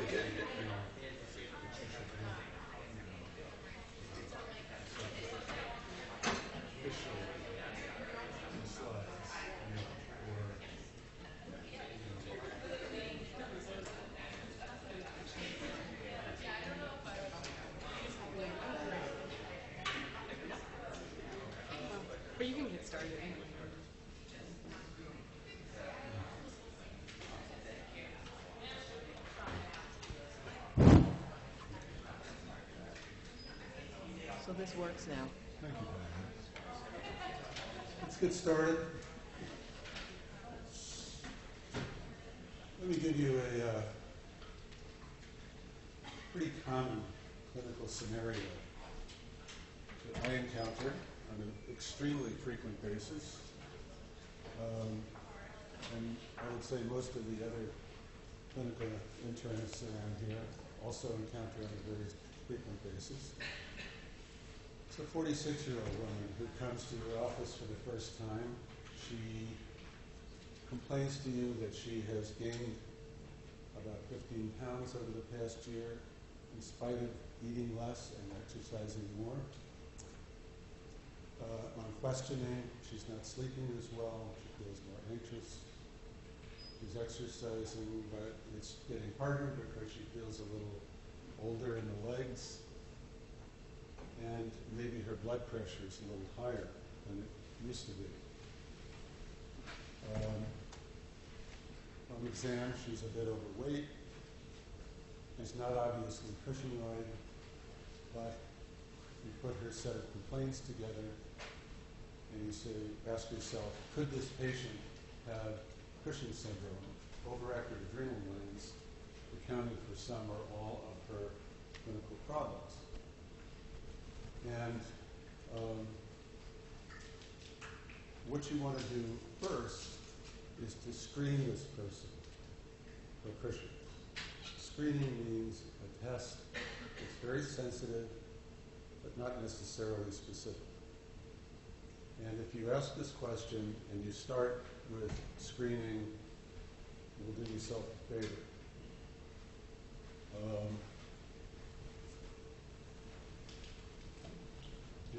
But you can get started anyway. So this works now. Thank you, Diane. Let's get started. Let me give you a pretty common clinical scenario that I encounter on an extremely frequent basis. And I would say most of the other clinical internists around here also encounter on a very frequent basis. It's a 46-year-old woman who comes to your office for the first time. She complains to you that she has gained about 15 pounds over the past year in spite of eating less and exercising more. On questioning, she's not sleeping as well. She feels more anxious. She's exercising, but it's getting harder because she feels a little older in the legs. And maybe her blood pressure is a little higher than it used to be. On exam, she's a bit overweight. It's not obviously Cushing's, but you put her set of complaints together and you say, ask yourself, could this patient have Cushing's syndrome, overactive adrenal glands, accounting for some or all of her clinical problems? And what you want to do first is to screen this person for Cushing's. Screening means a test that's very sensitive, but not necessarily specific. And if you ask this question and you start with screening, you'll do yourself a favor.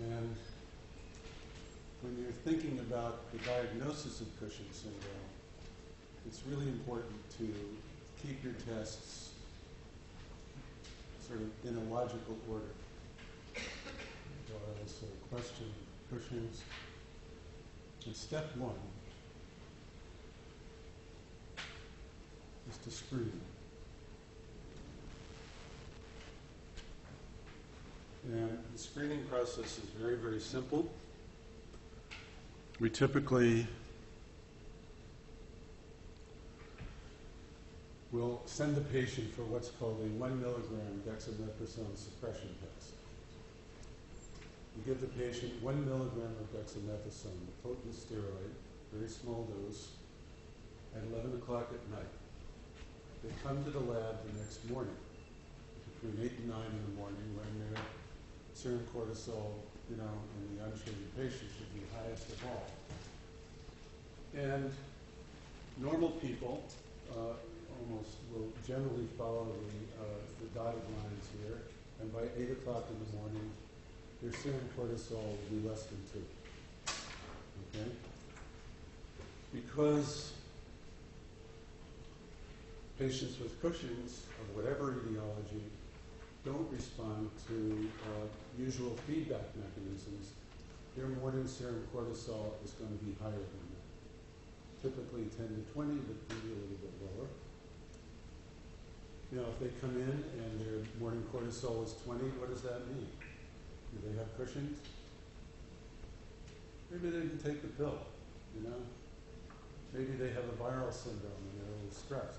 And when you're thinking about the diagnosis of Cushing's syndrome, it's really important to keep your tests sort of in a logical order. So question Cushing's. And step one is to screen. And the screening process is very, very simple. We typically will send the patient for what's called a 1 milligram dexamethasone suppression test. We give the patient 1 milligram of dexamethasone, the potent steroid, very small dose, at 11 o'clock at night. They come to the lab the next morning, between 8 and 9 in the morning, when their serum cortisol, in the untreated patient should be highest of all. And normal people almost will generally follow the dotted lines here, and by 8 o'clock in the morning, their serum cortisol will be less than 2. Okay? Because patients with Cushing's, of whatever etiology, don't respond to usual feedback mechanisms, their morning serum cortisol is going to be higher than that. Typically 10 to 20, but maybe a little bit lower. Now, if they come in and their morning cortisol is 20, what does that mean? Do they have Cushing's? Maybe they didn't take the pill, Maybe they have a viral syndrome and they're a little stressed.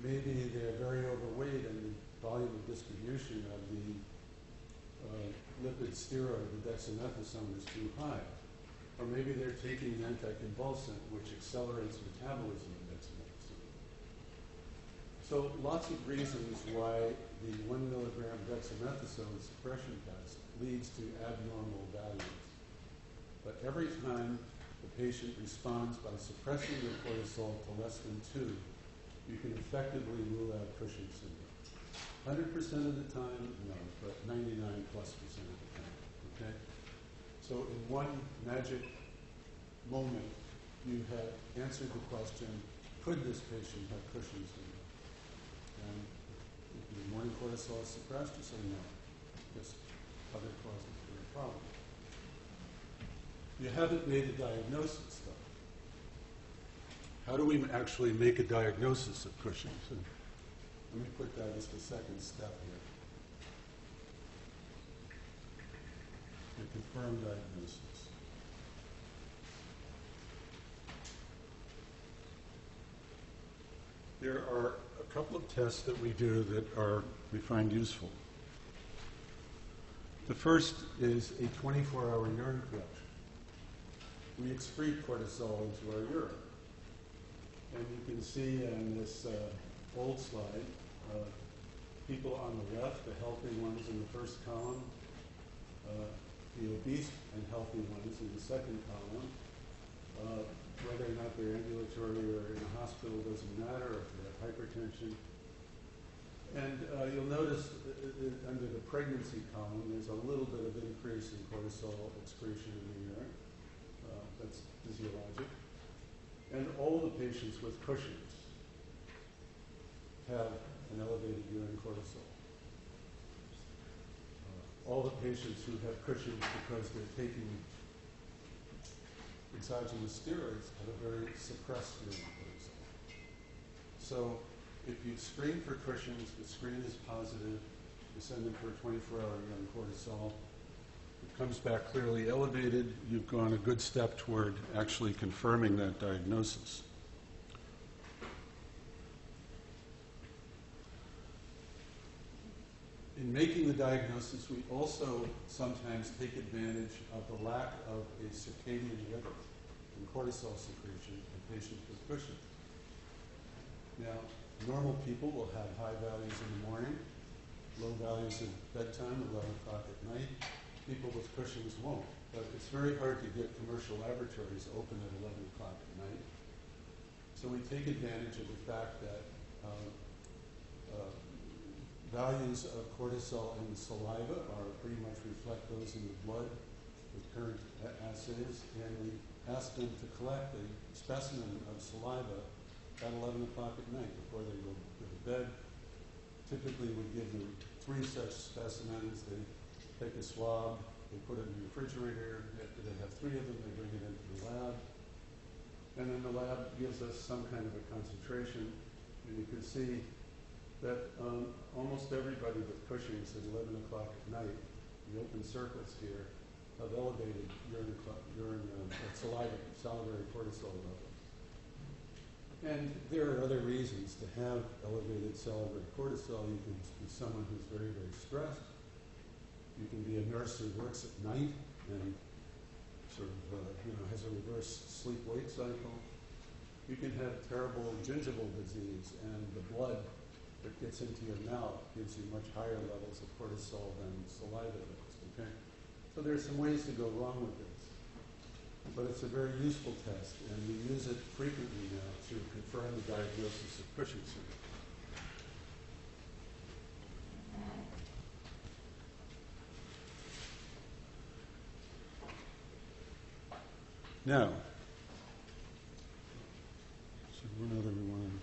Maybe they're very overweight and the volume of distribution of the lipid steroid, the dexamethasone, is too high. Or maybe they're taking an anticonvulsant, which accelerates metabolism of dexamethasone. So lots of reasons why the 1 milligram dexamethasone suppression test leads to abnormal values. But every time the patient responds by suppressing their cortisol to less than 2, you can effectively rule out Cushing's syndrome. 100% of the time, no, but 99+% of the time, okay? So in one magic moment, you have answered the question, could this patient have Cushing's syndrome? And if your morning cortisol is suppressed, you say no. Just other causes for the problem. You haven't made a diagnosis, though. How do we actually make a diagnosis of Cushing's? And let me put that as the second step here. A confirmed diagnosis. There are a couple of tests that we do that we find useful. The first is a 24-hour urine collection. We excrete cortisol into our urine. And you can see in this old slide, people on the left, the healthy ones in the first column, the obese and healthy ones in the second column. Whether or not they're ambulatory or in a hospital doesn't matter, if they have hypertension. And you'll notice under the pregnancy column, there's a little bit of increase in cortisol excretion in the urine. That's physiologic. And all the patients with Cushing's have an elevated urine cortisol. All the patients who have Cushing's because they're taking exogenous steroids have a very suppressed urine cortisol. So if you screen for Cushing's, the screen is positive, you send them for a 24-hour urine cortisol, it comes back clearly elevated, you've gone a good step toward actually confirming that diagnosis. In making the diagnosis, we also sometimes take advantage of the lack of a circadian rhythm in cortisol secretion in patients with Cushing's. Now, normal people will have high values in the morning, low values at bedtime, 11 o'clock at night. People with Cushing's won't. But it's very hard to get commercial laboratories open at 11 o'clock at night. So we take advantage of the fact that values of cortisol in the saliva pretty much reflect those in the blood with current assays, and we ask them to collect a specimen of saliva at 11 o'clock at night before they go to bed. Typically, we give them 3 such specimens. They take a swab, they put it in the refrigerator. After they have 3 of them, they bring it into the lab. And then the lab gives us some kind of a concentration. And you can see that almost everybody with Cushing's at 11 o'clock at night, the open circles here, have elevated salivary cortisol levels. And there are other reasons to have elevated salivary cortisol. You can be someone who's very, very stressed. You can be a nurse who works at night and sort of has a reverse sleep-wake cycle. You can have terrible gingival disease, and the blood that gets into your mouth gives you much higher levels of cortisol than saliva does, okay? So there's some ways to go wrong with this. But it's a very useful test, and we use it frequently now to confirm the diagnosis of Cushing's syndrome. Now, so one other one.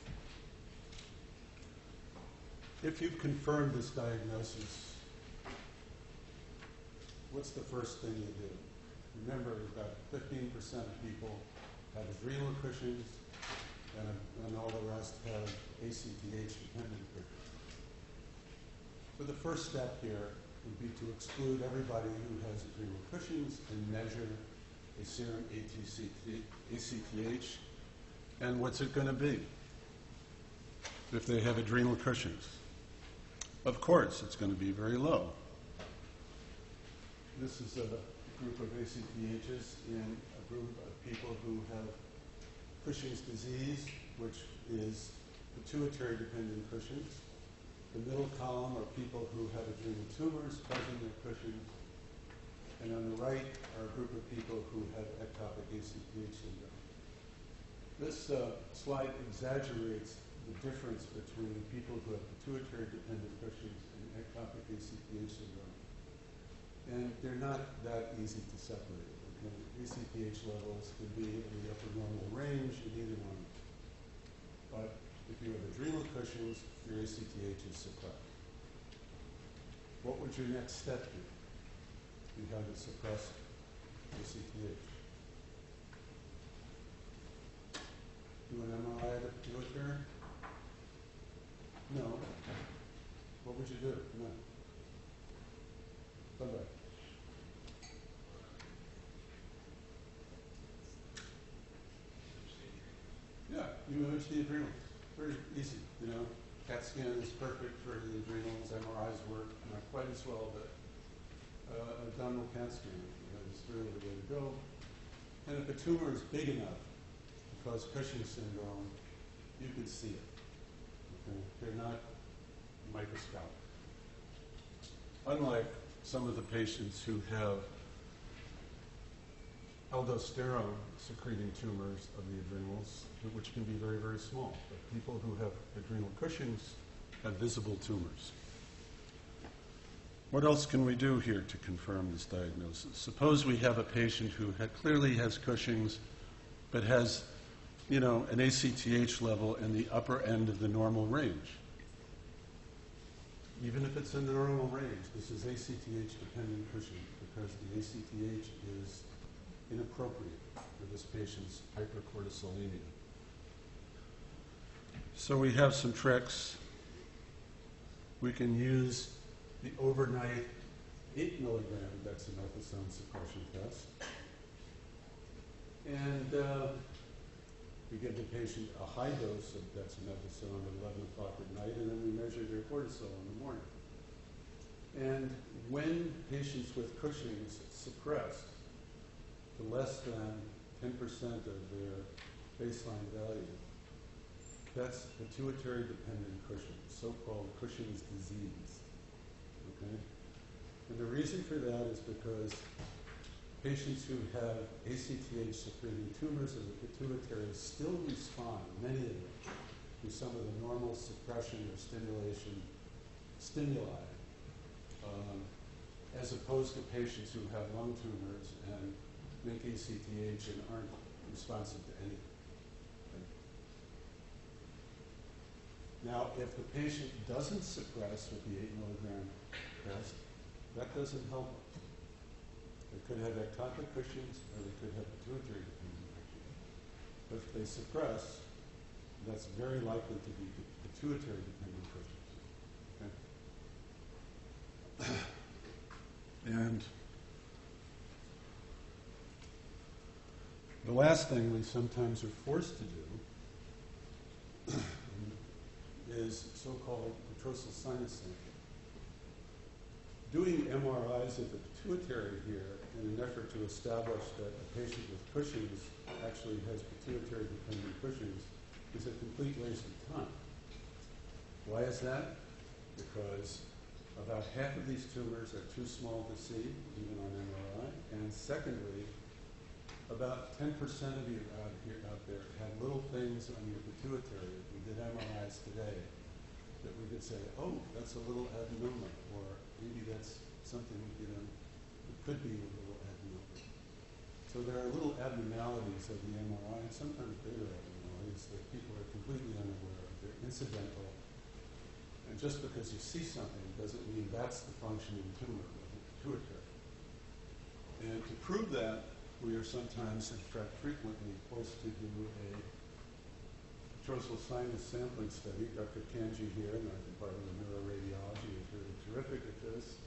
If you've confirmed this diagnosis, what's the first thing you do? Remember, about 15% of people have adrenal Cushing's, and all the rest have ACTH-dependent Cushing's. So the first step here would be to exclude everybody who has adrenal Cushing's and measure a serum ACTH. And what's it going to be if they have adrenal Cushing's? Of course, it's going to be very low. This is a group of ACTHs in a group of people who have Cushing's disease, which is pituitary-dependent Cushing's. The middle column are people who have adrenal tumors causing their Cushing's. And on the right are a group of people who have ectopic ACTH syndrome. This slide exaggerates the difference between people who have pituitary-dependent Cushing's and ectopic ACTH syndrome. And they're not that easy to separate. Okay? ACTH levels can be in the upper normal range in either one. But if you have adrenal Cushing's, your ACTH is suppressed. What would your next step be? You have a suppressed ACTH. Do an MRI of the pituitary? No. What would you do? No. Somebody. Yeah, you image the adrenals. Very easy, you know. CAT scan is perfect for the adrenals. MRIs work not quite as well, but abdominal CAT scan is really the way to go. And if a tumor is big enough to cause Cushing's syndrome, you can see it. Okay? They're not microscopic. Unlike some of the patients who have aldosterone secreting tumors of the adrenals, which can be very, very small. But people who have adrenal Cushing's have visible tumors. What else can we do here to confirm this diagnosis? Suppose we have a patient who clearly has Cushing's, but has, you know, an ACTH level in the upper end of the normal range. Even if it's in the normal range, this is ACTH-dependent Cushing's because the ACTH is inappropriate for this patient's hypercortisolemia. So we have some tricks. We can use the overnight 8 milligram dexamethasone suppression test. And we give the patient a high dose of dexamethasone at 11 o'clock at night, and then we measure their cortisol in the morning. And when patients with Cushing's suppressed to less than 10% of their baseline value, that's pituitary-dependent Cushing's, so-called Cushing's disease. Okay? And the reason for that is because patients who have ACTH-secreting tumors of the pituitary still respond, many of them, to some of the normal suppression or stimuli, as opposed to patients who have lung tumors and make ACTH and aren't responsive to anything. Now, if the patient doesn't suppress with the 8 milligram test, that doesn't help them. They could have ectopic Cushing's, or they could have pituitary-dependent Cushing's. But if they suppress, that's very likely to be pituitary-dependent Cushing's. Okay? And the last thing we sometimes are forced to do is so-called petrosal sinus sampling. Doing MRIs of the pituitary here in an effort to establish that a patient with Cushing's actually has pituitary-dependent Cushing's is a complete waste of time. Why is that? Because about half of these tumors are too small to see, even on MRI. And secondly, about 10% of you out there have little things on your pituitary. If we did MRIs today, that we could say, oh, that's a little adenoma, or maybe that's something, you know, it could be a little adenoma. So there are little abnormalities of the MRI, and sometimes bigger abnormalities that people are completely unaware of. They're incidental. And just because you see something doesn't mean that's the functioning tumor of the pituitary. And to prove that, we are sometimes, in fact frequently, forced to do a petrosal sinus sampling study. Dr. Kanji here in our Department of Neuroradiology is really terrific at this.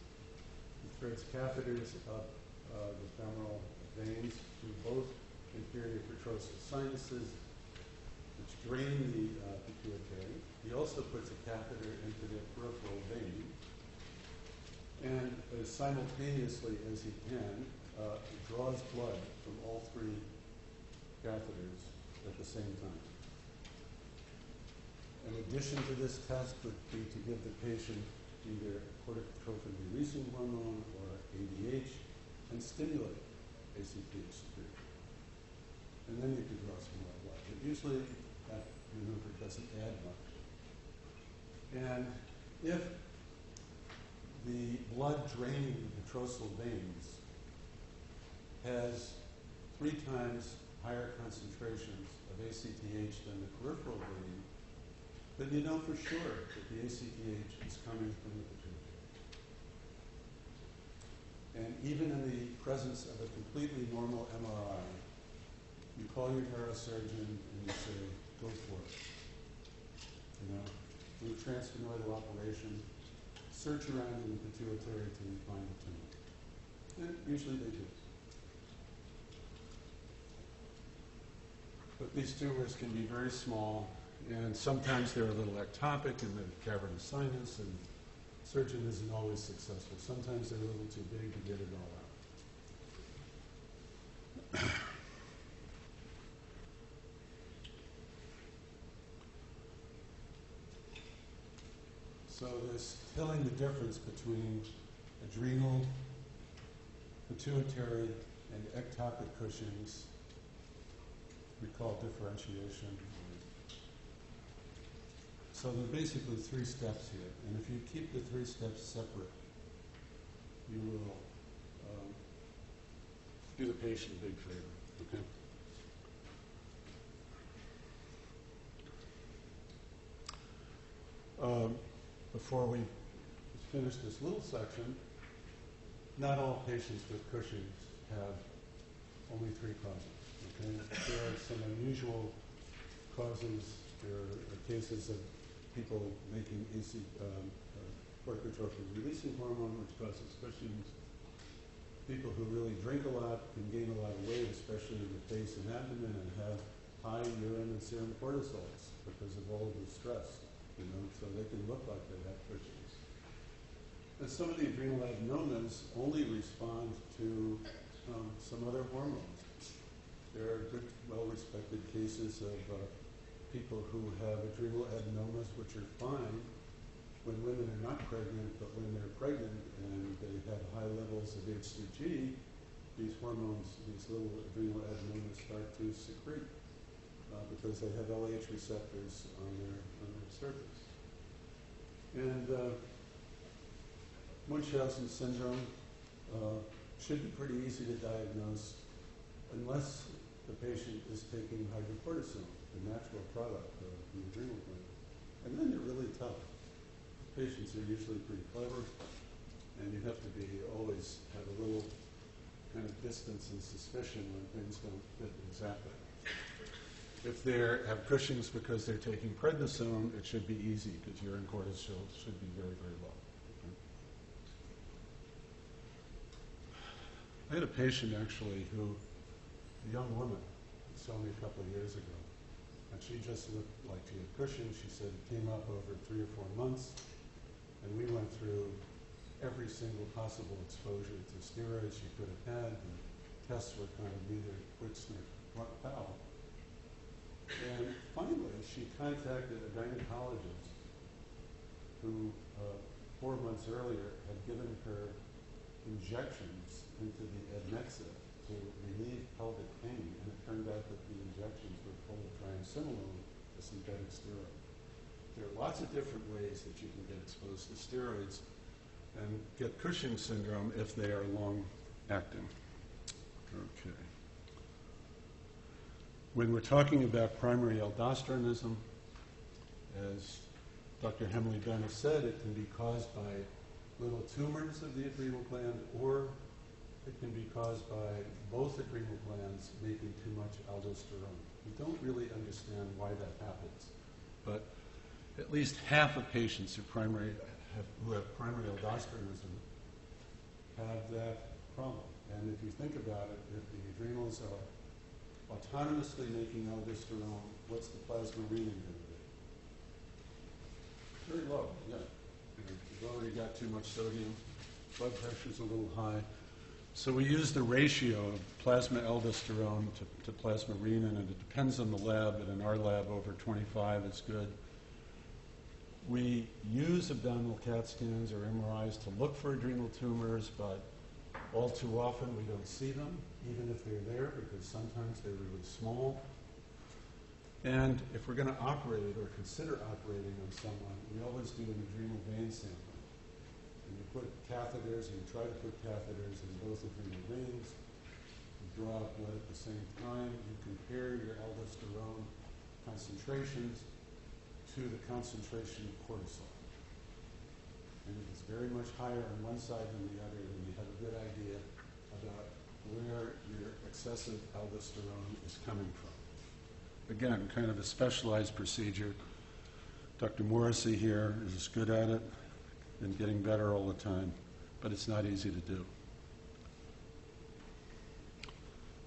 He threads catheters up the femoral veins through both inferior petrosal sinuses, which drain the pituitary. He also puts a catheter into the peripheral vein, and as simultaneously as he can, draws blood from all three catheters at the same time. In addition to this test would be to give the patient either corticotrophin-releasing hormone or ADH and stimulate ACTH secretion. And then you can draw some more blood. But usually that maneuver doesn't add much. And if the blood draining the petrosal veins has 3 times higher concentrations of ACTH than the peripheral vein, then you know for sure that the ACTH is coming from the pituitary. And even in the presence of a completely normal MRI, you call your neurosurgeon and you say, go for it. You know, do a transsphenoidal operation, search around in the pituitary till you find the tumor. And usually they do. But these tumors can be very small, and sometimes they're a little ectopic in the cavernous sinus, and the surgeon isn't always successful. Sometimes they're a little too big to get it all out. So there's telling the difference between adrenal, pituitary, and ectopic Cushing's we call differentiation. So there are basically 3 steps here, and if you keep the 3 steps separate, you will do the patient a big favor, okay? Before we finish this little section, not all patients with Cushing's have only 3 causes. Okay? There are some unusual causes. There are cases of people making corticotropin-releasing hormone, which causes Cushing's. People who really drink a lot can gain a lot of weight, especially in the face and abdomen, and have high urine and serum cortisols because of all of the stress. You know, so they can look like they have Cushing's. And some of the adrenal adenomas only respond to some other hormones. There are good, well-respected cases of people who have adrenal adenomas which are fine when women are not pregnant, but when they're pregnant and they have high levels of HCG, these hormones, these little adrenal adenomas start to secrete because they have LH receptors on their surface. And Munchausen syndrome should be pretty easy to diagnose unless the patient is taking hydrocortisone, the natural product of the adrenal gland. And then they're really tough. Patients are usually pretty clever, and you have to always have a little kind of distance and suspicion when things don't fit exactly. If they have Cushing's because they're taking prednisone, it should be easy because urine cortisol should be very, very low. Okay? I had a patient actually who, a young woman, saw me a couple of years ago, and she just looked like she had Cushing's. She said it came up over 3 or 4 months, and we went through every single possible exposure to steroids she could have had. The tests were kind of neither Twix nor Pal. And finally, she contacted a gynecologist who 4 months earlier had given her injections into the adnexa to relieve pelvic pain, and it turned out that the injections were full of triamcinolone, a synthetic steroid. There are lots of different ways that you can get exposed to steroids and get Cushing's syndrome if they are long-acting. Okay. When we're talking about primary aldosteronism, as Dr. Hemley Bennett said, it can be caused by little tumors of the adrenal gland, or it can be caused by both adrenal glands making too much aldosterone. We don't really understand why that happens, but at least half of patients who have primary aldosteronism have that problem. And if you think about it, if the adrenals are autonomously making aldosterone, what's the plasma renin going to be? Very low, yeah. You've already got too much sodium. Blood pressure's a little high. So we use the ratio of plasma aldosterone to plasma renin, and it depends on the lab, but in our lab, over 25 is good. We use abdominal CAT scans or MRIs to look for adrenal tumors, but all too often we don't see them, even if they're there, because sometimes they're really small. And if we're going to operate or consider operating on someone, we always do an adrenal vein sampling. And you put catheters, and you try to put catheters in both adrenal veins. You draw out blood at the same time. You compare your aldosterone concentrations to the concentration of cortisol. And if it's very much higher on one side than the other, then you have a good idea about where your excessive aldosterone is coming from. Again, kind of a specialized procedure. Dr. Morrissey here is good at it and getting better all the time, but it's not easy to do.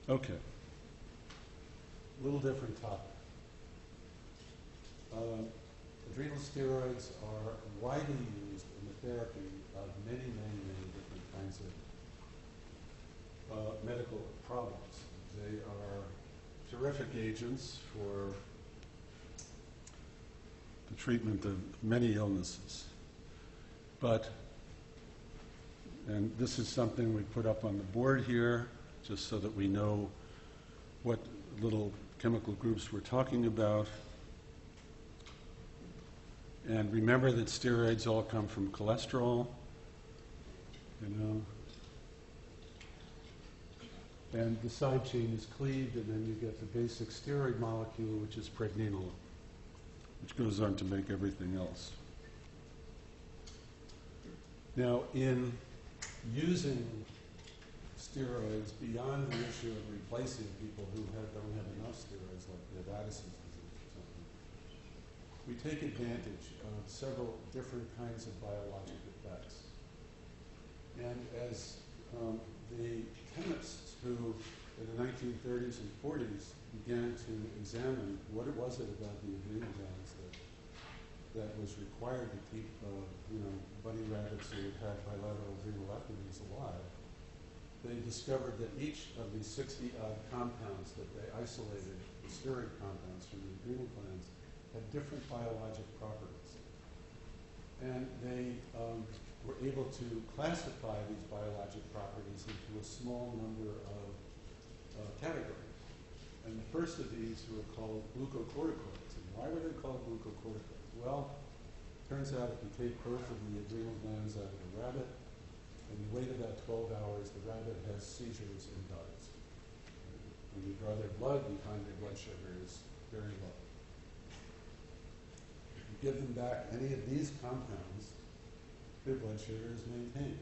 Okay. A little different topic. Adrenal steroids are widely used in the therapy of many, many, many different kinds of medical problems. They are terrific agents for the treatment of many illnesses. But, and this is something we put up on the board here, just so that we know what little chemical groups we're talking about. And remember that steroids all come from cholesterol, you know. And the side chain is cleaved, and then you get the basic steroid molecule, which is pregnenolone, which goes on to make everything else. Now, in using steroids beyond the issue of replacing people who don't have enough steroids, like they have Addison's disease or something, we take advantage of several different kinds of biologic effects. And as the chemists who, in the 1930s and 40s, began to examine what it was about the adrenal glands that was required to keep, bunny rabbits who had bilateral adrenalectomies alive, they discovered that each of these 60-odd compounds that they isolated, the steroid compounds from the adrenal glands, had different biologic properties. And they were able to classify these biologic properties into a small number of categories. And the first of these were called glucocorticoids. And why were they called glucocorticoids? Well, turns out if you take both of the adrenal glands out of a rabbit, and you wait about 12 hours, the rabbit has seizures and dies. When you draw their blood, you find their blood sugar is very low. If you give them back any of these compounds, their blood sugar is maintained.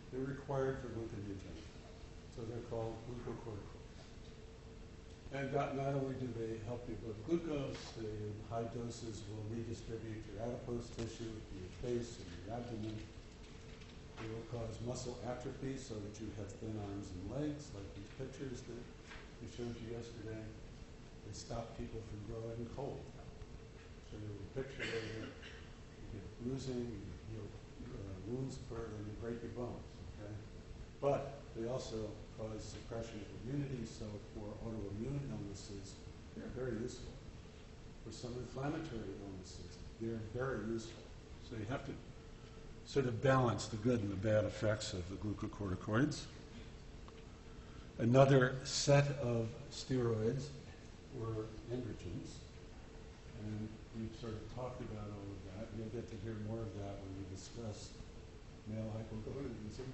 They're required for gluconeogenesis, so they're called glucocorticoids. And not only do they help you with glucose, they, in high doses, will redistribute your adipose tissue to your face and your abdomen. They will cause muscle atrophy so that you have thin arms and legs, like these pictures that we showed you yesterday. They stop people from growing cold. So you have a picture later, you get bruising, you heal wounds occur, and you break your bones. Okay? But they also cause suppression of immunity, so for autoimmune illnesses, they're very useful. For some inflammatory illnesses, they're very useful. So you have to sort of balance the good and the bad effects of the glucocorticoids. Another set of steroids were androgens, and we've sort of talked about all of that. You'll get to hear more of that when we discuss male hypogonadism.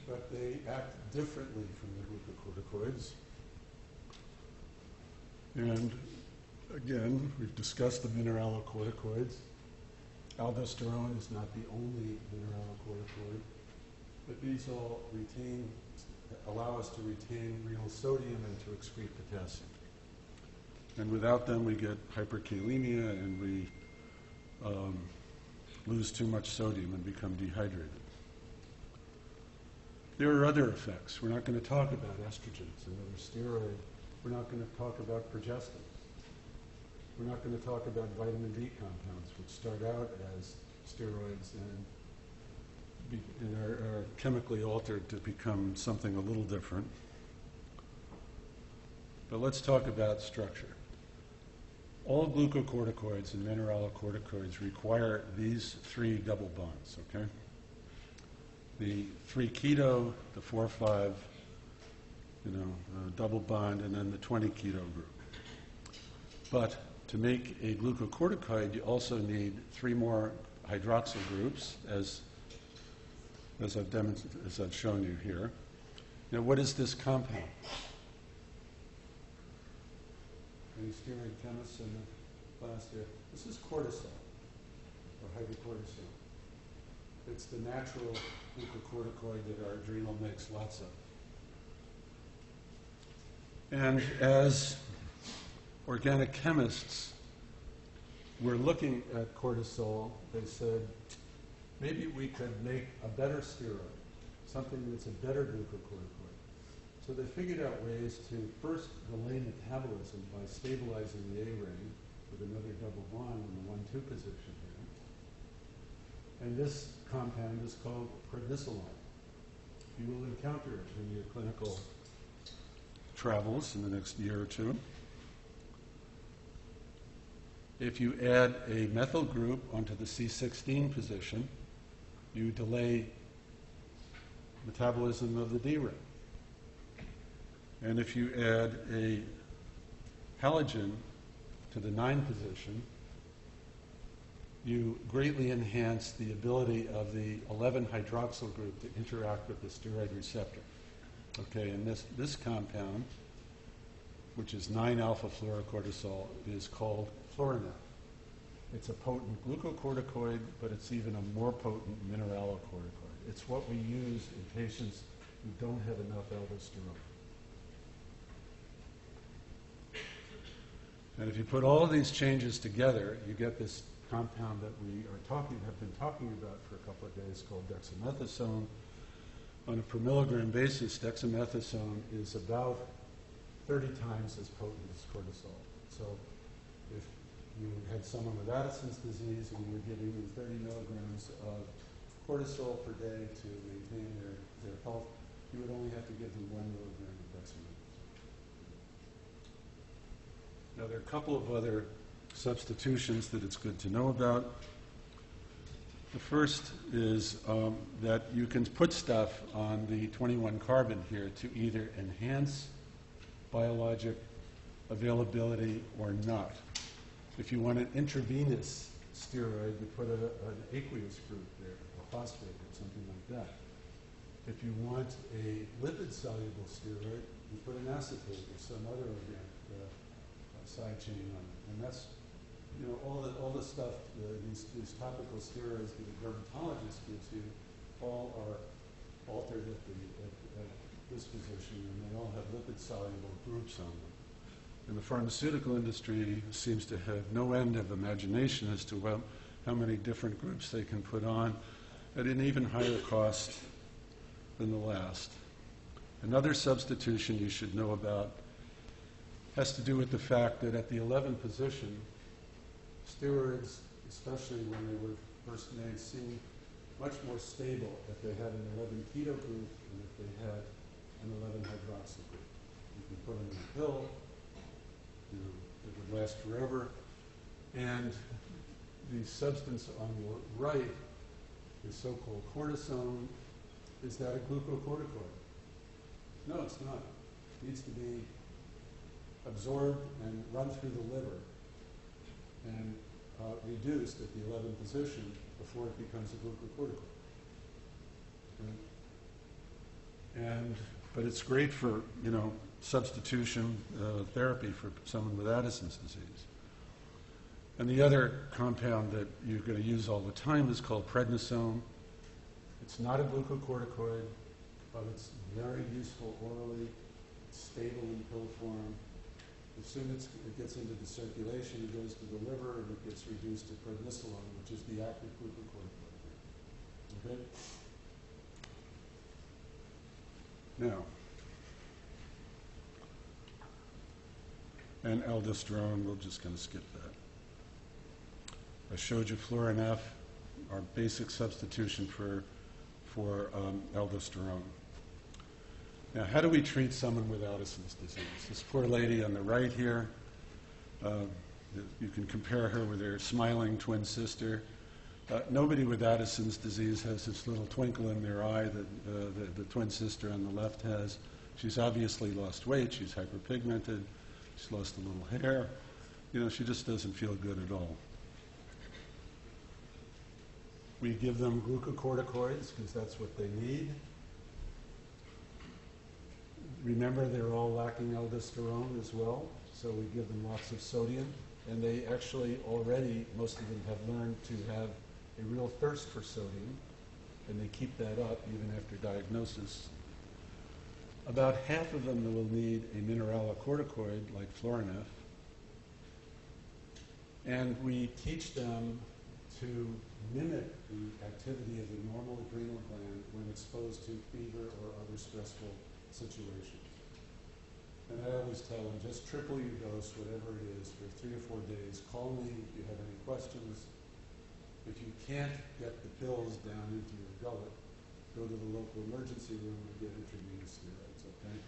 But they act differently from the glucocorticoids. And again, we've discussed the mineralocorticoids. Aldosterone is not the only mineralocorticoid, but these all allow us to retain renal sodium and to excrete potassium. And without them, we get hyperkalemia and we lose too much sodium and become dehydrated. There are other effects. We're not going to talk about estrogens, another steroid. We're not going to talk about progestins. We're not going to talk about vitamin D compounds, which start out as steroids and are chemically altered to become something a little different. But let's talk about structure. All glucocorticoids and mineralocorticoids require these three double bonds, okay? The 3-keto, the 4-5, double bond, and then the 20-keto group. But to make a glucocorticoid, you also need 3 more hydroxyl groups, as I've shown you here. Now, what is this compound? Any steroid chemists in the class here? This is cortisol, or hydrocortisone. It's the natural glucocorticoid that our adrenal makes lots of. And as organic chemists were looking at cortisol, they said, maybe we could make a better steroid, something that's a better glucocorticoid. So they figured out ways to first delay metabolism by stabilizing the A ring with another double bond in the 1,2 position here. And this compound is called prednisolone. You will encounter it in your clinical travels in the next year or two. If you add a methyl group onto the C16 position, you delay metabolism of the D ring. And if you add a halogen to the 9 position, you greatly enhance the ability of the 11 hydroxyl group to interact with the steroid receptor. Okay, and this compound, which is 9-alpha-fluorocortisol, is called Florinef. It's a potent glucocorticoid, but it's even a more potent mineralocorticoid. It's what we use in patients who don't have enough aldosterone. And if you put all of these changes together, you get this compound that we have been talking about for a couple of days called dexamethasone. On a per milligram basis, dexamethasone is about 30 times as potent as cortisol. So if you had someone with Addison's disease and you were giving them 30 milligrams of cortisol per day to maintain their health, you would only have to give them 1 milligram of dexamethasone. Now, there are a couple of other substitutions that it's good to know about. The first is that you can put stuff on the 21 carbon here to either enhance biologic availability or not. If you want an intravenous steroid, you put an aqueous group there, a phosphate or something like that. If you want a lipid-soluble steroid, you put an acetate or some other organic side chain on it. And that's, you know, all the stuff, these topical steroids that a dermatologist gives you, all are altered at this position, and they all have lipid-soluble groups on them. And the pharmaceutical industry seems to have no end of imagination as to how many different groups they can put on at an even higher cost than the last. Another substitution you should know about has to do with the fact that at the 11th position, steroids, especially when they were first made, seemed much more stable if they had an 11 keto group than if they had an 11 hydroxyl group. You can put them in a pill, you know, it would last forever. And the substance on your right, the so-called cortisone, is that a glucocorticoid? No, it's not. It needs to be absorbed and run through the liver and reduced at the 11th position before it becomes a glucocorticoid. But it's great for, you know, substitution therapy for someone with Addison's disease. And the other compound that you're going to use all the time is called prednisone. It's not a glucocorticoid, but it's very useful orally. It's stable in pill form. As soon as it gets into the circulation, it goes to the liver and it gets reduced to prednisolone, which is the active glucocorticoid. Okay? Now, and aldosterone, we're just going to skip that. I showed you Florinef, our basic substitution for aldosterone. Now, how do we treat someone with Addison's disease? This poor lady on the right here, you can compare her with her smiling twin sister. Nobody with Addison's disease has this little twinkle in their eye that the twin sister on the left has. She's obviously lost weight. She's hyperpigmented. She's lost a little hair. She just doesn't feel good at all. We give them glucocorticoids because that's what they need. Remember, they're all lacking aldosterone as well, so we give them lots of sodium. And they actually already, most of them have learned to have a real thirst for sodium, and they keep that up even after diagnosis. About half of them will need a mineralocorticoid like Florinef. And we teach them to mimic the activity of the normal adrenal gland when exposed to fever or other stressful situations. And I always tell them, just triple your dose, whatever it is, for 3 or 4 days. Call me if you have any questions. If you can't get the pills down into your gullet, go to the local emergency room and get intravenous steroids, okay?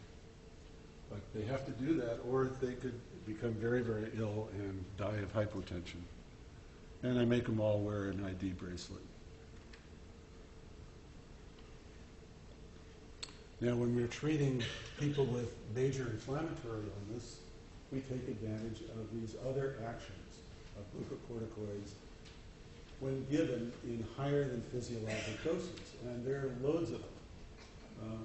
But they have to do that, or they could become very, very ill and die of hypotension. And I make them all wear an ID bracelet. Now, when we're treating people with major inflammatory illness, we take advantage of these other actions of glucocorticoids when given in higher than physiologic doses. And there are loads of them.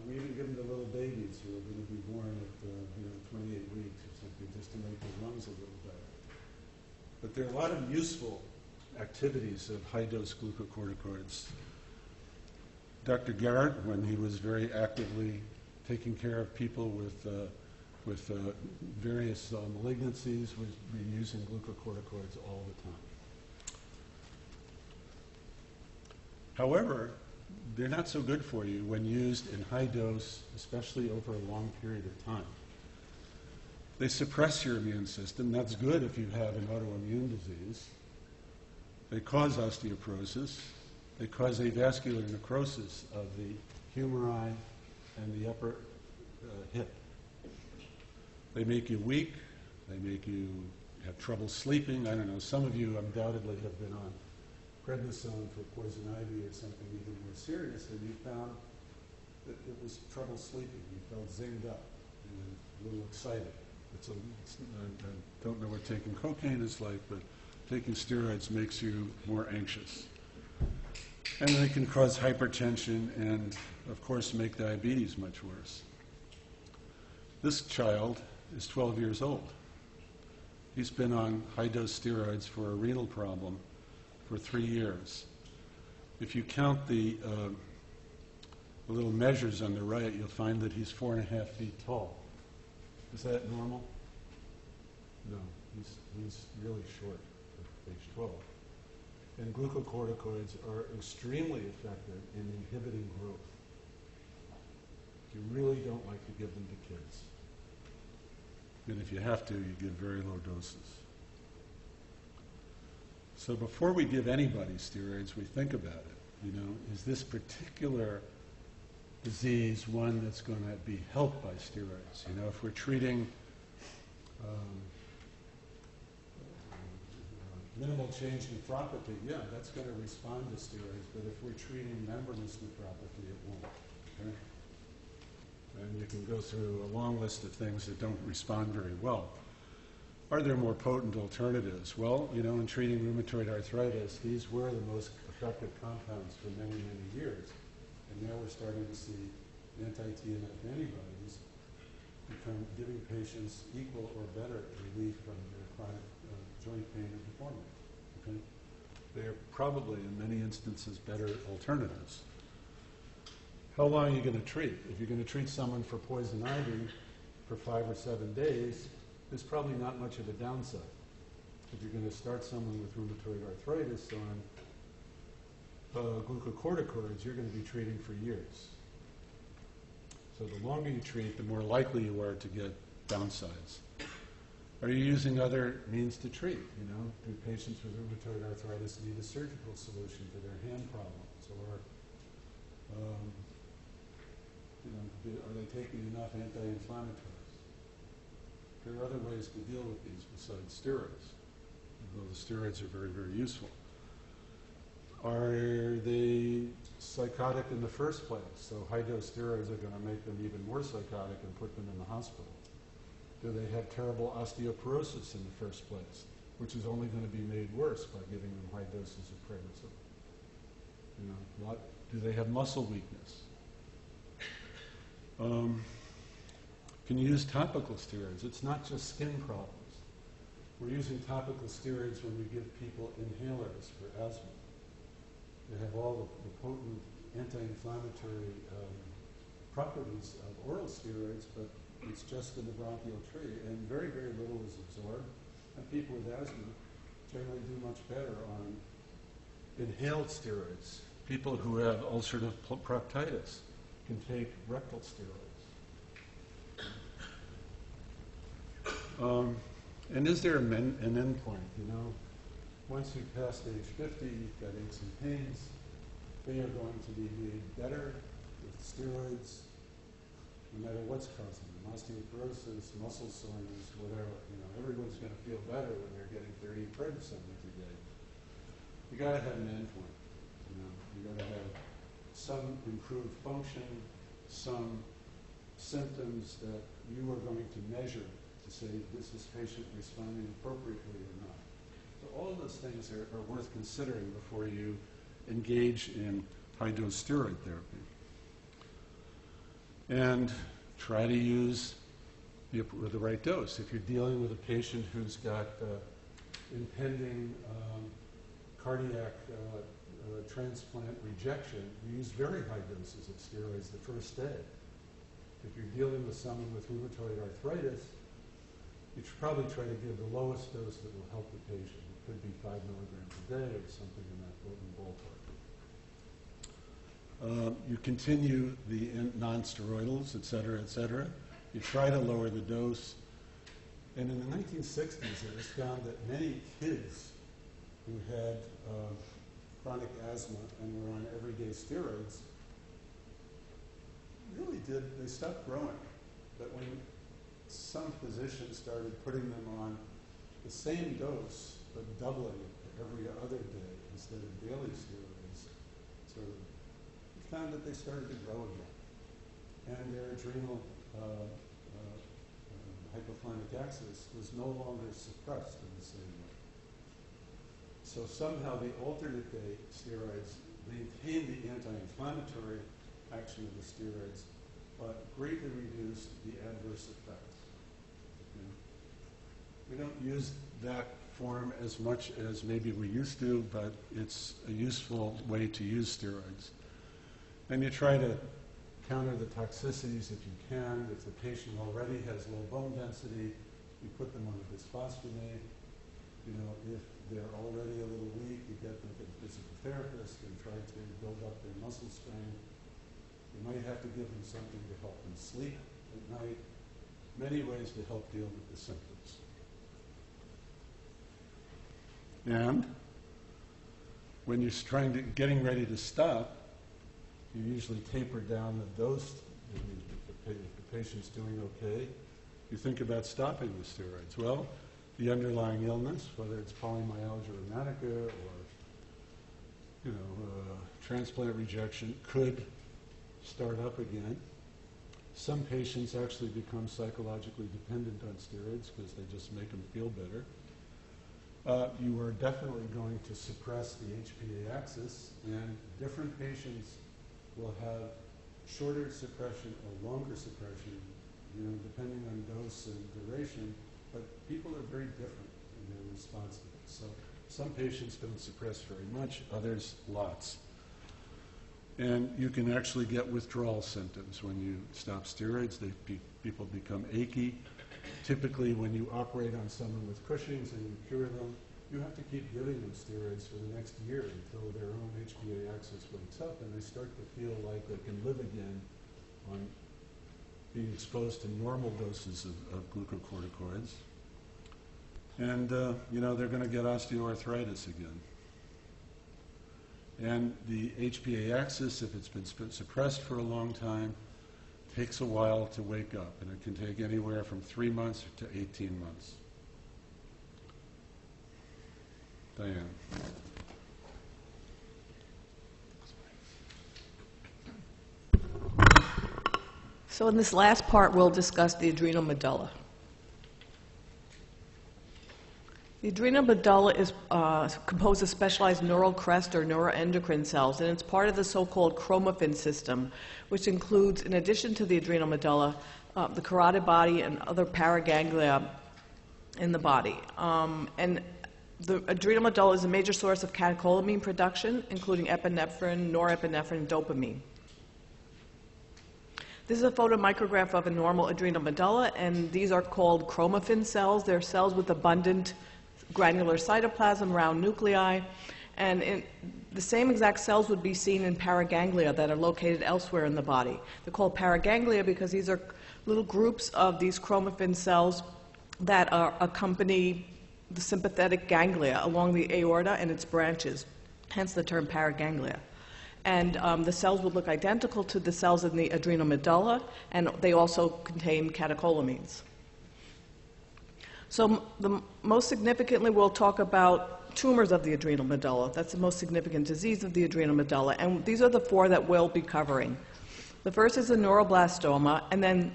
We even give them to little babies who are going to be born at 28 weeks or something, just to make their lungs a little better. But there are a lot of useful activities of high-dose glucocorticoids. Dr. Garrett, when he was very actively taking care of people with various malignancies, was using glucocorticoids all the time. However, they're not so good for you when used in high dose, especially over a long period of time. They suppress your immune system. That's good if you have an autoimmune disease. They cause osteoporosis. They cause avascular necrosis of the humeri and the upper hip. They make you weak. They make you have trouble sleeping. I don't know, some of you undoubtedly have been on prednisone for poison ivy or something even more serious, and you found that it was trouble sleeping. You felt zinged up and a little excited. I don't know what taking cocaine is like, but taking steroids makes you more anxious. And they can cause hypertension and, of course, make diabetes much worse. This child is 12 years old. He's been on high-dose steroids for a renal problem for 3 years. If you count the little measures on the right, you'll find that he's 4.5 feet tall. Is that normal? No, he's really short at age 12. And glucocorticoids are extremely effective in inhibiting growth. You really don't like to give them to kids. And if you have to, you give very low doses. So before we give anybody steroids, we think about it. Is this particular disease one that's going to be helped by steroids? If we're treating minimal change nephropathy, yeah, that's going to respond to steroids. But if we're treating membranous nephropathy, it won't. Okay? And you can go through a long list of things that don't respond very well. Are there more potent alternatives? Well, in treating rheumatoid arthritis, these were the most effective compounds for many, many years. And now we're starting to see anti-TNF antibodies giving patients equal or better relief from their chronic joint pain and deformity. Okay? They are probably, in many instances, better alternatives. How long are you going to treat? If you're going to treat someone for poison ivy for 5 or 7 days, there's probably not much of a downside. If you're going to start someone with rheumatoid arthritis on glucocorticoids, you're going to be treating for years. So the longer you treat, the more likely you are to get downsides. Are you using other means to treat? Do patients with rheumatoid arthritis need a surgical solution for their hand problems? Or are they taking enough anti-inflammatories? There are other ways to deal with these besides steroids, although the steroids are very, very useful. Are they psychotic in the first place? So high-dose steroids are going to make them even more psychotic and put them in the hospital. Do they have terrible osteoporosis in the first place, which is only going to be made worse by giving them high doses of prednisone? Do they have muscle weakness? Can you use topical steroids? It's not just skin problems. We're using topical steroids when we give people inhalers for asthma. They have all the potent anti-inflammatory properties of oral steroids, but it's just in the bronchial tree, and very, very little is absorbed. And people with asthma generally do much better on inhaled steroids. People who have ulcerative proctitis can take rectal steroids. And is there an end point? Once you pass age 50, you've got aches and pains. They are going to be made better with steroids, no matter what's causing them. Osteoporosis, muscle soreness, whatever. Everyone's going to feel better when they're getting 30 prednisone every day. You got to have an end point. You got to have some improved function, some symptoms that you are going to measure to say, is this patient responding appropriately or not? So all of those things are worth considering before you engage in high-dose steroid therapy. And try to use the right dose. If you're dealing with a patient who's got impending cardiac transplant rejection, you use very high doses of steroids the first day. If you're dealing with someone with rheumatoid arthritis, you should probably try to give the lowest dose that will help the patient. It could be 5 milligrams a day or something in that ballpark. You continue the non-steroidals, et cetera, et cetera. You try to lower the dose. And in the 1960s, it was found that many kids who had chronic asthma and were on everyday steroids they stopped growing. But when some physicians started putting them on the same dose, but doubling it every other day instead of daily steroids, we found that they started to grow again. And their adrenal hypothalamic axis was no longer suppressed in the same way. So somehow the alternate day steroids maintained the anti-inflammatory action of the steroids, but greatly reduced the adverse effects. We don't use that form as much as maybe we used to, but it's a useful way to use steroids. And you try to counter the toxicities if you can. If the patient already has low bone density, you put them on a bisphosphonate. If they're already a little weak, you get them to the physical therapist and try to build up their muscle strength. You might have to give them something to help them sleep at night. Many ways to help deal with the symptoms. And when you're getting ready to stop, you usually taper down the dose. If the patient's doing okay, you think about stopping the steroids. Well, the underlying illness, whether it's polymyalgia rheumatica or transplant rejection, could start up again. Some patients actually become psychologically dependent on steroids because they just make them feel better. You are definitely going to suppress the HPA axis, and different patients will have shorter suppression or longer suppression, depending on dose and duration, but people are very different in their response to this. So some patients don't suppress very much, others lots. And you can actually get withdrawal symptoms when you stop steroids. People become achy. Typically, when you operate on someone with Cushing's and you cure them, you have to keep giving them steroids for the next year until their own HPA axis wakes up and they start to feel like they can live again on being exposed to normal doses of glucocorticoids. And, they're going to get osteoarthritis again. And the HPA axis, if it's been suppressed for a long time, takes a while to wake up, and it can take anywhere from 3 months to 18 months. Diane. So in this last part, we'll discuss the adrenal medulla. The adrenal medulla is composed of specialized neural crest or neuroendocrine cells, and it's part of the so-called chromaffin system, which includes, in addition to the adrenal medulla, the carotid body and other paraganglia in the body. And the adrenal medulla is a major source of catecholamine production, including epinephrine, norepinephrine, and dopamine. This is a photomicrograph of a normal adrenal medulla, and these are called chromaffin cells. They're cells with abundant granular cytoplasm, round nuclei, and the same exact cells would be seen in paraganglia that are located elsewhere in the body. They're called paraganglia because these are little groups of these chromaffin cells that accompany the sympathetic ganglia along the aorta and its branches, hence the term paraganglia. And the cells would look identical to the cells in the adrenal medulla, and they also contain catecholamines. So most significantly, we'll talk about tumors of the adrenal medulla. That's the most significant disease of the adrenal medulla, and these are the four that we'll be covering. The first is the neuroblastoma, and then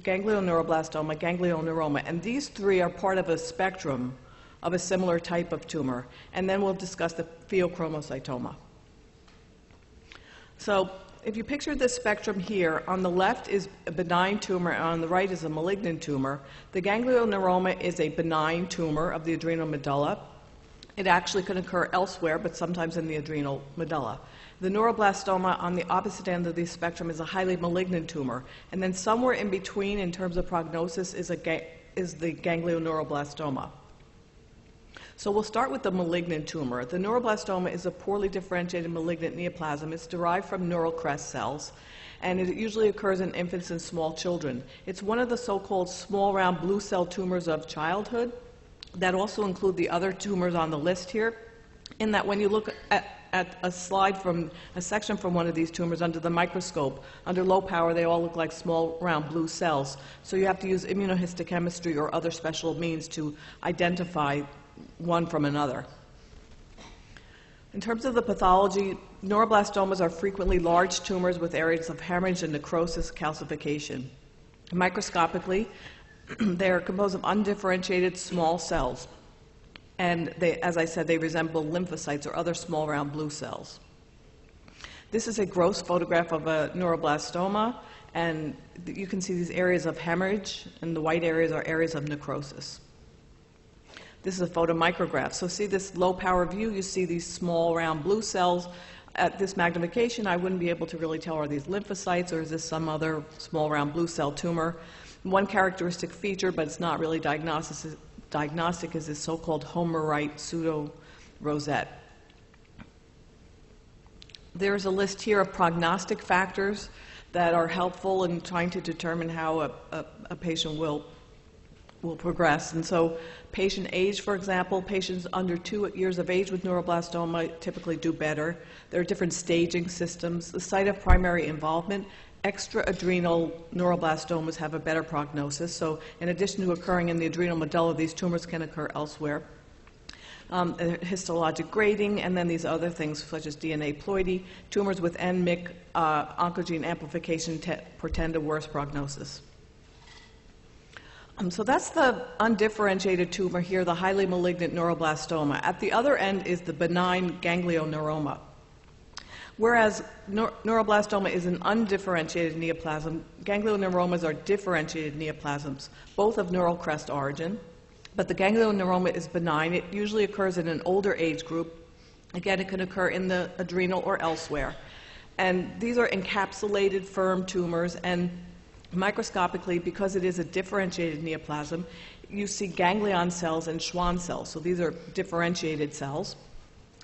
ganglioneuroblastoma, ganglioneuroma, and these three are part of a spectrum of a similar type of tumor, and then we'll discuss the pheochromocytoma. So if you picture this spectrum here, on the left is a benign tumor, and on the right is a malignant tumor. The ganglioneuroma is a benign tumor of the adrenal medulla. It actually can occur elsewhere, but sometimes in the adrenal medulla. The neuroblastoma on the opposite end of the spectrum is a highly malignant tumor, and then somewhere in between in terms of prognosis is the ganglioneuroblastoma. So we'll start with the malignant tumor. The neuroblastoma is a poorly differentiated malignant neoplasm. It's derived from neural crest cells, and it usually occurs in infants and small children. It's one of the so-called small round blue cell tumors of childhood that also include the other tumors on the list here, in that when you look at a section from one of these tumors under the microscope, under low power, they all look like small round blue cells. So you have to use immunohistochemistry or other special means to identify one from another. In terms of the pathology, neuroblastomas are frequently large tumors with areas of hemorrhage and necrosis, calcification. Microscopically, they are composed of undifferentiated small cells, and they, as I said, they resemble lymphocytes or other small round blue cells. This is a gross photograph of a neuroblastoma, and you can see these areas of hemorrhage, and the white areas are areas of necrosis. This is a photomicrograph. So see this low power view, you see these small round blue cells. At this magnification, I wouldn't be able to really tell, are these lymphocytes or is this some other small round blue cell tumor? One characteristic feature, but it's not really diagnostic, is this so-called Homerite pseudo-rosette. There's a list here of prognostic factors that are helpful in trying to determine how a patient will progress. And so patient age, for example, patients under 2 years of age with neuroblastoma typically do better. There are different staging systems. The site of primary involvement, extra-adrenal neuroblastomas have a better prognosis. So in addition to occurring in the adrenal medulla, these tumors can occur elsewhere. Histologic grading, and then these other things such as DNA ploidy. Tumors with NMYC oncogene amplification portend a worse prognosis. So that's the undifferentiated tumor here, the highly malignant neuroblastoma. At the other end is the benign ganglioneuroma. Whereas neuroblastoma is an undifferentiated neoplasm, ganglioneuromas are differentiated neoplasms, both of neural crest origin. But the ganglioneuroma is benign. It usually occurs in an older age group. Again, it can occur in the adrenal or elsewhere. And these are encapsulated, firm tumors, and microscopically, because it is a differentiated neoplasm, you see ganglion cells and Schwann cells. So these are differentiated cells.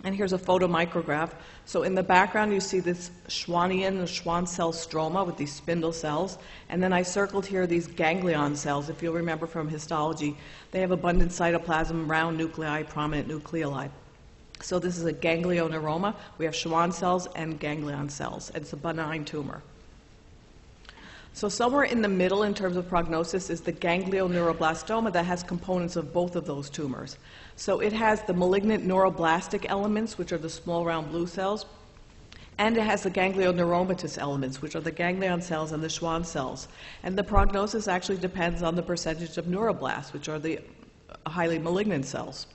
And here's a photomicrograph. So in the background, you see this Schwannian, Schwann cell stroma with these spindle cells. And then I circled here these ganglion cells. If you'll remember from histology, they have abundant cytoplasm, round nuclei, prominent nucleoli. So this is a ganglioneuroma. We have Schwann cells and ganglion cells. It's a benign tumor. So somewhere in the middle in terms of prognosis is the ganglioneuroblastoma that has components of both of those tumors. So it has the malignant neuroblastic elements, which are the small round blue cells, and it has the ganglioneuromatous elements, which are the ganglion cells and the Schwann cells. And the prognosis actually depends on the percentage of neuroblasts, which are the highly malignant cells.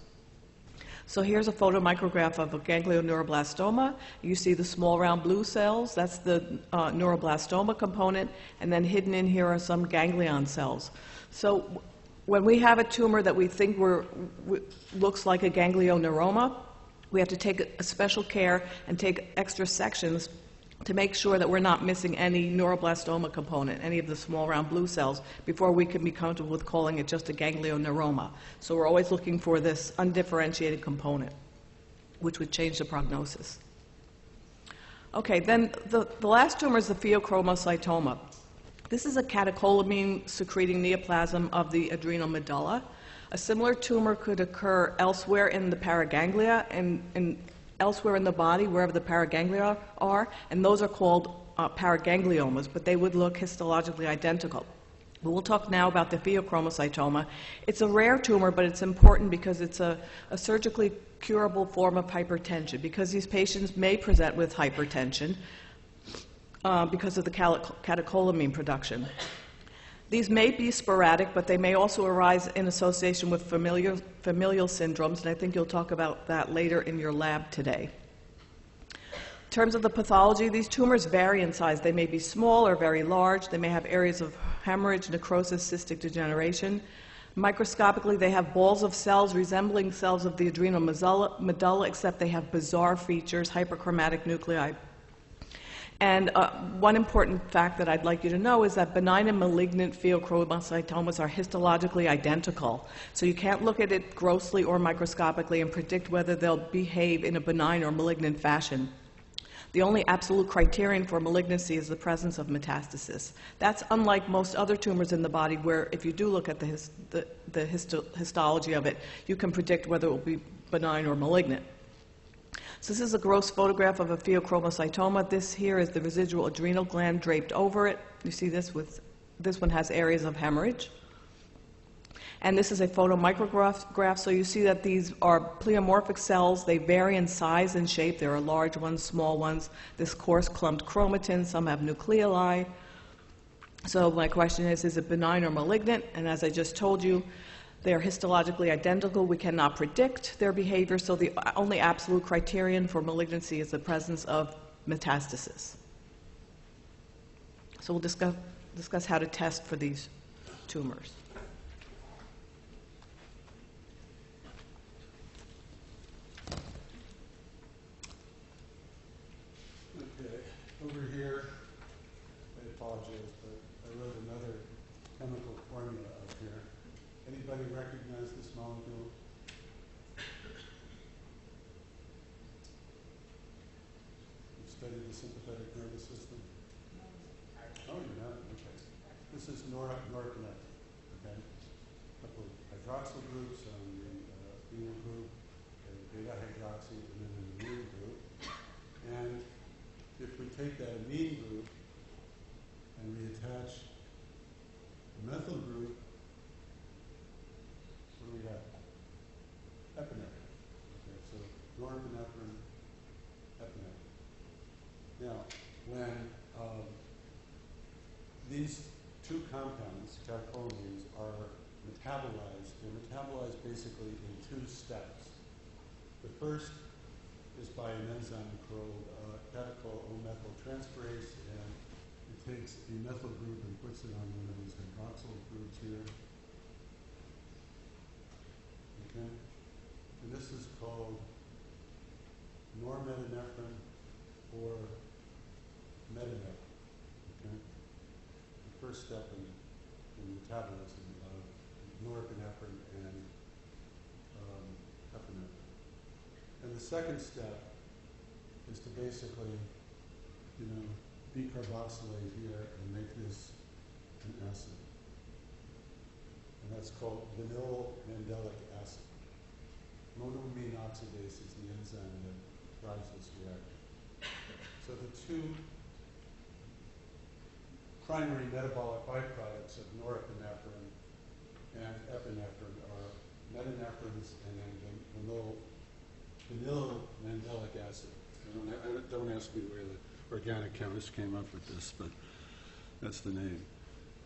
So here's a photomicrograph of a ganglioneuroblastoma. You see the small round blue cells, that's the neuroblastoma component, and then hidden in here are some ganglion cells. So when we have a tumor that we think looks like a ganglioneuroma, we have to take a special care and take extra sections to make sure that we're not missing any neuroblastoma component, any of the small round blue cells, before we can be comfortable with calling it just a ganglioneuroma. So we're always looking for this undifferentiated component, which would change the prognosis. Okay, then the last tumor is the pheochromocytoma. This is a catecholamine-secreting neoplasm of the adrenal medulla. A similar tumor could occur elsewhere in the paraganglia and elsewhere in the body, wherever the paraganglia are, and those are called paragangliomas, but they would look histologically identical. But we'll talk now about the pheochromocytoma. It's a rare tumor, but it's important because it's a surgically curable form of hypertension, because these patients may present with hypertension because of the catecholamine production. These may be sporadic, but they may also arise in association with familial syndromes, and I think you'll talk about that later in your lab today. In terms of the pathology, these tumors vary in size. They may be small or very large. They may have areas of hemorrhage, necrosis, cystic degeneration. Microscopically, they have balls of cells resembling cells of the adrenal medulla, except they have bizarre features, hyperchromatic nuclei. And one important fact that I'd like you to know is that benign and malignant pheochromocytomas are histologically identical. So you can't look at it grossly or microscopically and predict whether they'll behave in a benign or malignant fashion. The only absolute criterion for malignancy is the presence of metastasis. That's unlike most other tumors in the body, where if you do look at the histology of it, you can predict whether it will be benign or malignant. So this is a gross photograph of a pheochromocytoma. This here is the residual adrenal gland draped over it. You see this one has areas of hemorrhage. And this is a photomicrograph, so you see that these are pleomorphic cells. They vary in size and shape. There are large ones, small ones. This coarse clumped chromatin, some have nucleoli. So my question is it benign or malignant? And as I just told you, they are histologically identical. We cannot predict their behavior, so the only absolute criterion for malignancy is the presence of metastasis. So we'll discuss how to test for these tumors. Okay, over here, I apologize, but I wrote another chemical formula up here. Anybody recognize this molecule? You studied the sympathetic nervous system? Oh, you're not? Okay. This is norepinephrine, okay? A couple of hydroxyl groups on the phenyl group, a beta-hydroxy, and then an amine group. And if we take that amine group and we attach the methyl group, what do we have? Epinephrine. Okay, so norepinephrine, epinephrine. Now, when these two compounds, catecholamines, are metabolized, they're metabolized basically in two steps. The first is by an enzyme called catechol-O-methyltransferase, and it takes a methyl group and puts it on one of these hydroxyl groups here. Okay? And this is called norepinephrine or metanephrine. Okay? The first step in metabolism of norepinephrine and epinephrine. And the second step is to basically, decarboxylate here and make this an acid. And that's called vinyl mandelic acid. Monoamine oxidase is the enzyme that drives this reaction. So the two primary metabolic byproducts of norepinephrine and epinephrine are metanephrines and vinyl mandelic acid. Don't ask me where the organic chemist came up with this, but that's the name.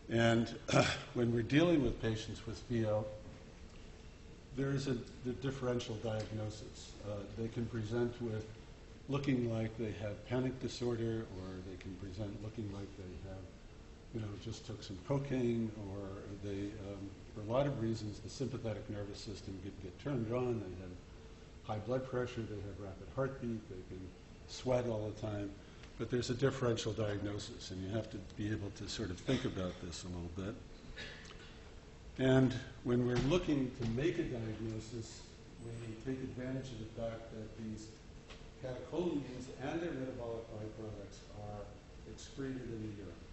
And when we're dealing with patients with PO, there's a differential diagnosis. They can present with looking like they have panic disorder, or they can present looking like they have, just took some cocaine, or they, for a lot of reasons, the sympathetic nervous system get turned on. They have high blood pressure, they have rapid heartbeat, they can sweat all the time. But there's a differential diagnosis, and you have to be able to sort of think about this a little bit. And when we're looking to make a diagnosis, we take advantage of the fact that these catecholamines and their metabolic byproducts are excreted in the urine.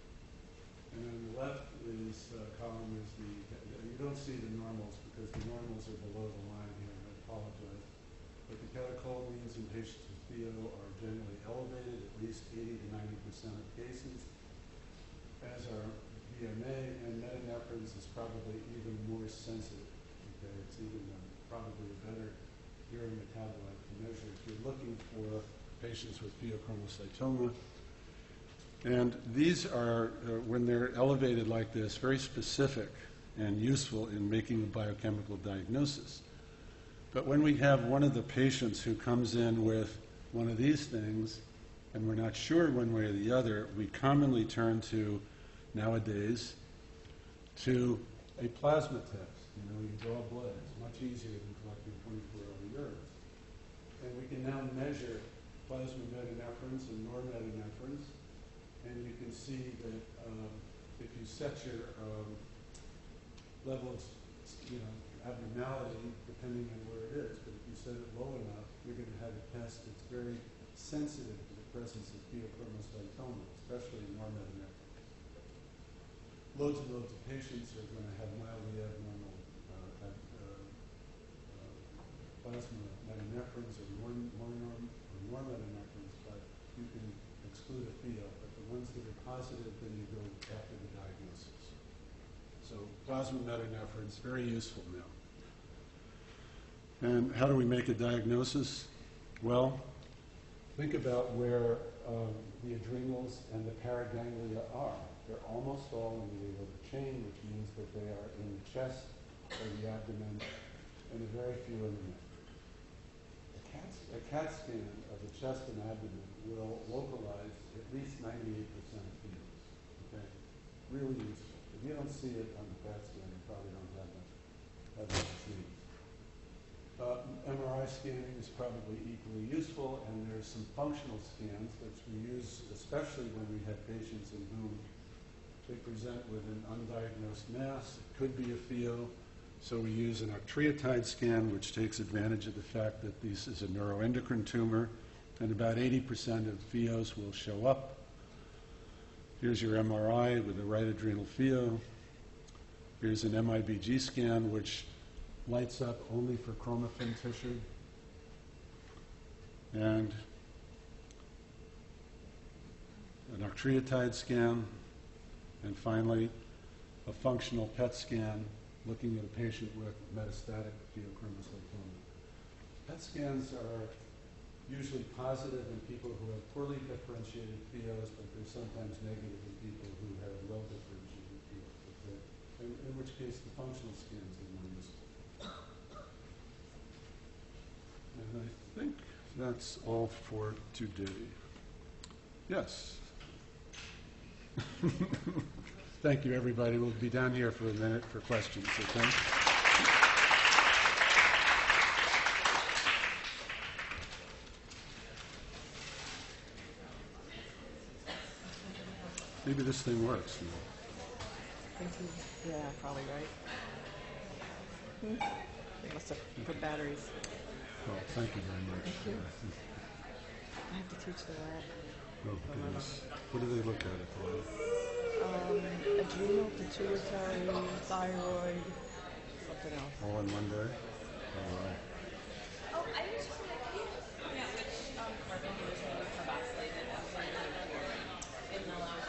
And on the left is column is you don't see the normals because the normals are below the line here, and I apologize. But the catecholamines in patients with PO are generally elevated, at least 80 to 90% of cases, as are VMA, and metanephrines is probably even more sensitive. Okay, it's even probably a better urine metabolite to measure if you're looking for patients with pheochromocytoma. And these are, when they're elevated like this, very specific and useful in making a biochemical diagnosis. But when we have one of the patients who comes in with one of these things, and we're not sure one way or the other, we commonly turn to, nowadays, to a plasma test. You draw blood. It's much easier than collecting 24-hour urines. And we can now measure plasma metanephrines and norepinephrines, and you can see that if you set your level of abnormality, depending on where it is, but if you set it low enough, you're going to have a test that's very sensitive to the presence of pheochromocytoma, especially norepinephrine. Loads and loads of patients are going to have mildly abnormal plasma metanephrines or norepinephrines, but you can exclude a pheo. But the ones that are positive, then you go after the diagnosis. So plasma metanephrine is very useful now. And how do we make a diagnosis? Well, think about where the adrenals and the paraganglia are. They're almost all in the aortic chain, which means that they are in the chest or the abdomen, and a very few in the neck. A CAT scan of the chest and abdomen will localize at least 98% of pheos. Okay? Really useful. If you don't see it on the CAT scan, you probably don't have that disease. MRI scanning is probably equally useful, and there's some functional scans which we use, especially when we have patients in whom they present with an undiagnosed mass. It could be a pheo. So we use an octreotide scan, which takes advantage of the fact that this is a neuroendocrine tumor, and about 80% of pheos will show up. Here's your MRI with a right adrenal pheo. Here's an MIBG scan, which lights up only for chromatin tissue. And an octreotide scan. And finally, a functional PET scan looking at a patient with metastatic pheochromocytoma. PET scans are usually positive in people who have poorly differentiated pheos, but they're sometimes negative in people who have well differentiated pheos. Okay? In which case, the functional scans are more useful. And I think that's all for today. Yes. Thank you, everybody. We'll be down here for a minute for questions, okay? Maybe this thing works. Yeah, probably right. They must have put batteries. Well, thank you very much. Thank you. I have to teach the lab. Oh, goodness. What do they look at the lab? Adrenal, pituitary, thyroid, something else. All in one day? Oh, wow. Oh, I was just wondering, yeah, which carbon usually carboxylated outside of the core in the lab.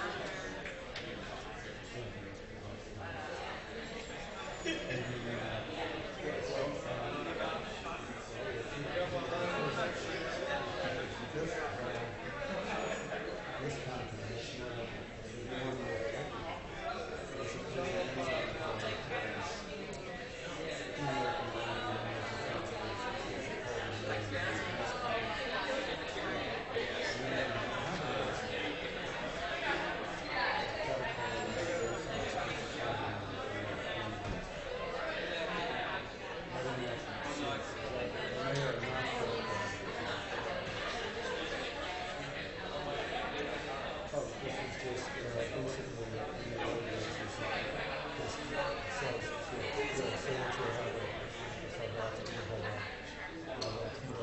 basically any other reasons because cells, so once you have a fibrotic, you have a keto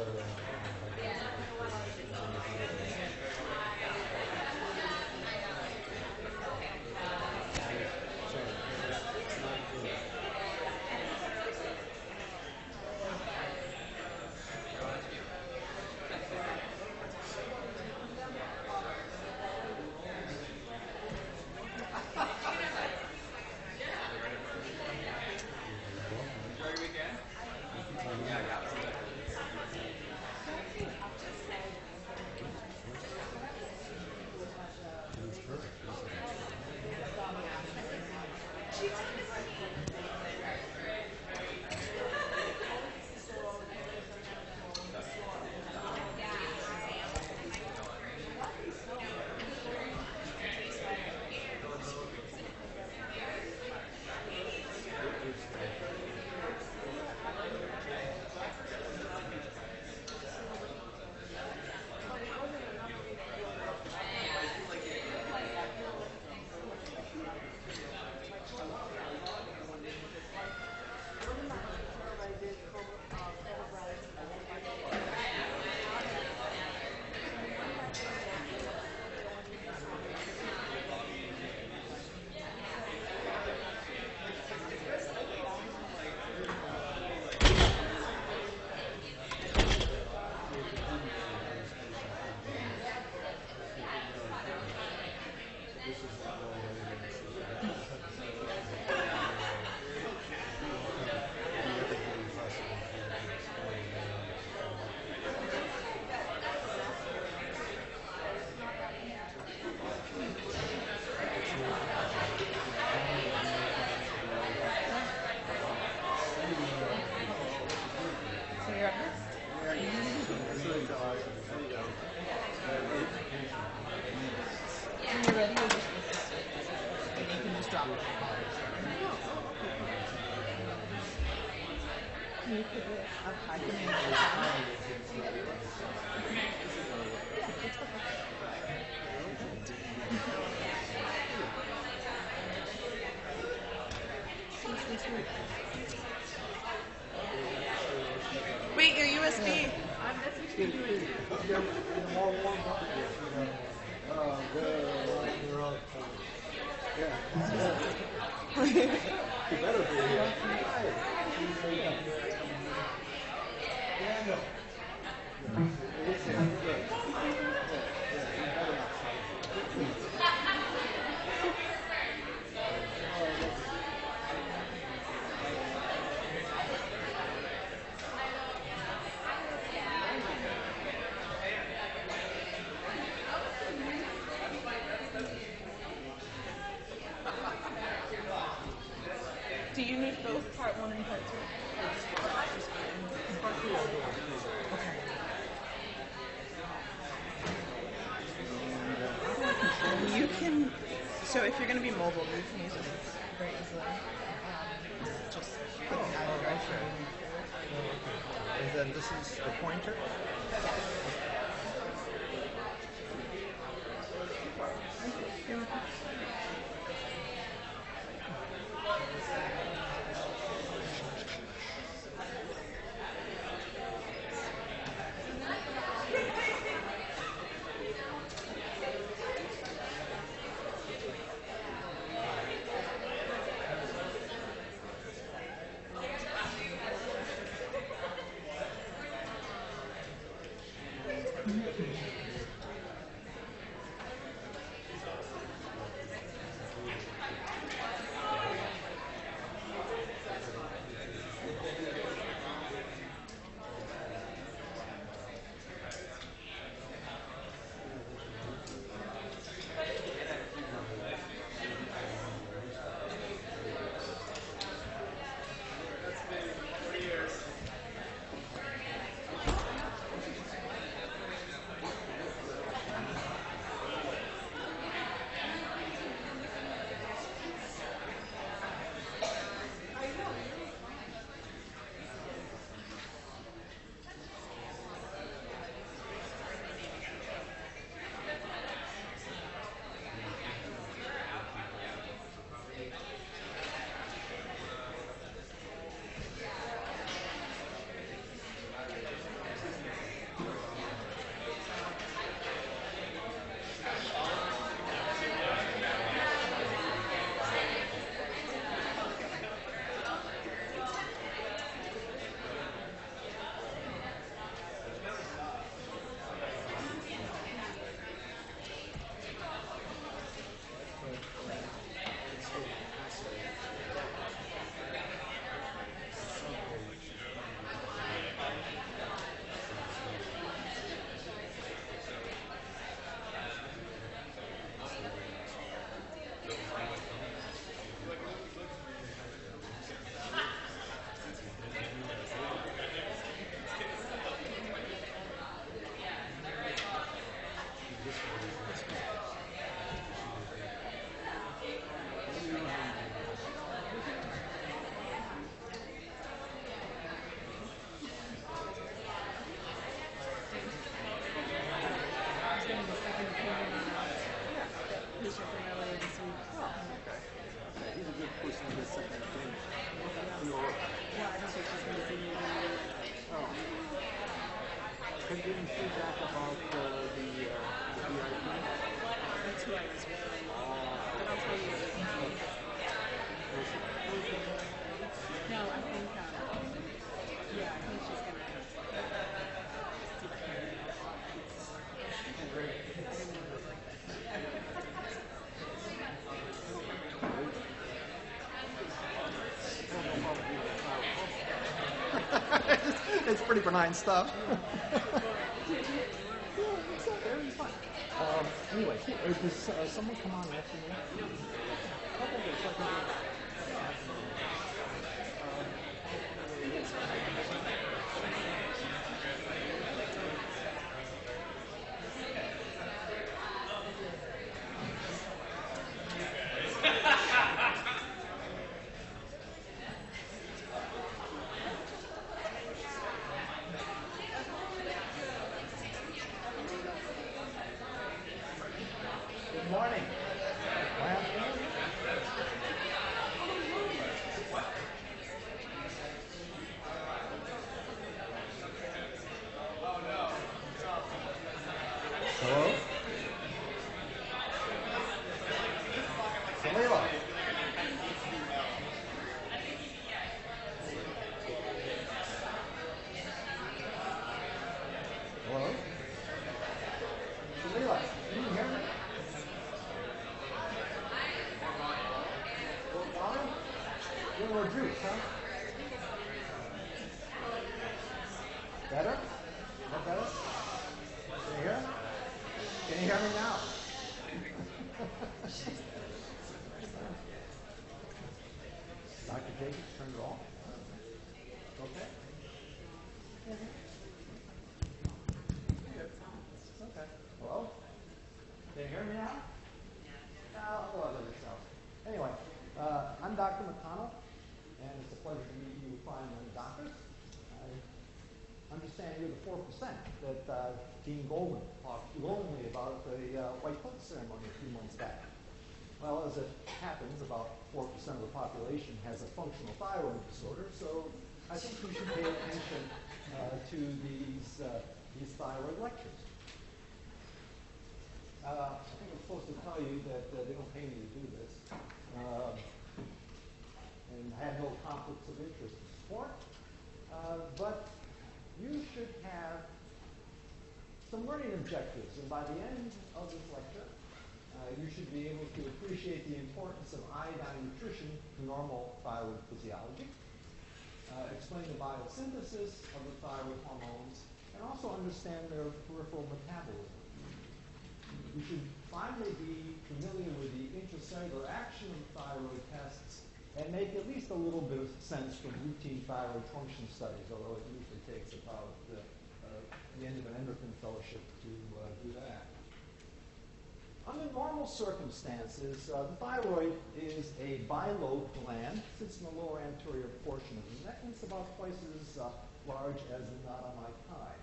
So you're up next. When you're ready, you'll just and you can just drop it. Can you put it up high? Can you Wait, your USB. Do you need both part 1 and part 2? You can, so if you're going to be mobile, you can use this very easily. Just put the added direction. And then this is the pointer. Patient from earlier this week. Okay. He's a good person to get second opinion. Yeah, I don't think she's going to see me again. Oh. Have you any feedback about the VIP? That's who I was with. But I'll tell you. No, I think, yeah, I think she's going to see what It's pretty benign stuff. Yeah, it's very fun. Anyway, does someone come on after me? Okay, good. So I can do Good morning. Hello? Salila. Hello? Salila, can you hear me? A little more juice, huh? Better? Is that better? Can you hear? Can you hear me now? Dr. Jacobs, turn it off. Okay? Okay. Hello? Can you hear me now? I'll go other yourself. Anyway, I'm Dr. McConnell, and it's a pleasure to meet you fine doctors. I understand you're the 4% that Dean Goldman talked glowingly about at the White Coat ceremony a few months back. Well, as it happens, about 4% of the population has a functional thyroid disorder, so I think we should pay attention to these thyroid lectures. I think I'm supposed to tell you that they don't pay me to do this, and I have no conflicts of interest to support, but you should have some learning objectives, and by the end of this lecture, you should be able to appreciate the importance of iodine nutrition to normal thyroid physiology, explain the biosynthesis of the thyroid hormones, and also understand their peripheral metabolism. You should finally be familiar with the intracellular action of thyroid tests and make at least a little bit of sense from routine thyroid function studies, although it usually takes about the end of an endocrine fellowship to do that. Under normal circumstances, the thyroid is a bilobe gland, sits in the lower anterior portion of the neck, and it's about twice as large as the knot on my tie.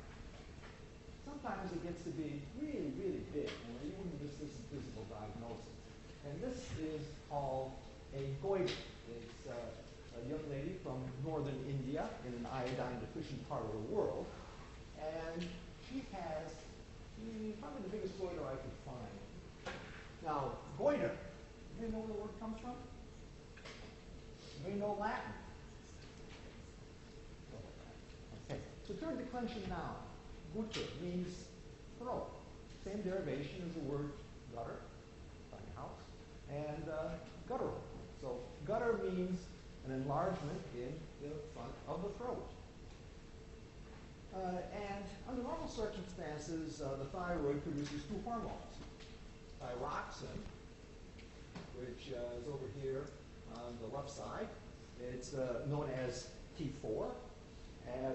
Sometimes it gets to be really, really big, and even this is physical diagnosis. And this is called a goiter. It's a young lady from northern India in an iodine-deficient part of the world, and she has probably the biggest goiter I could find. Now, goiter, do you know where the word comes from? We know Latin. Okay, so third declension noun. Gutter means throat. Same derivation as the word gutter, like a house, and guttural. So gutter means an enlargement in the front of the throat. And under normal circumstances, the thyroid produces two hormones. Thyroxine, which is over here on the left side. It's known as T4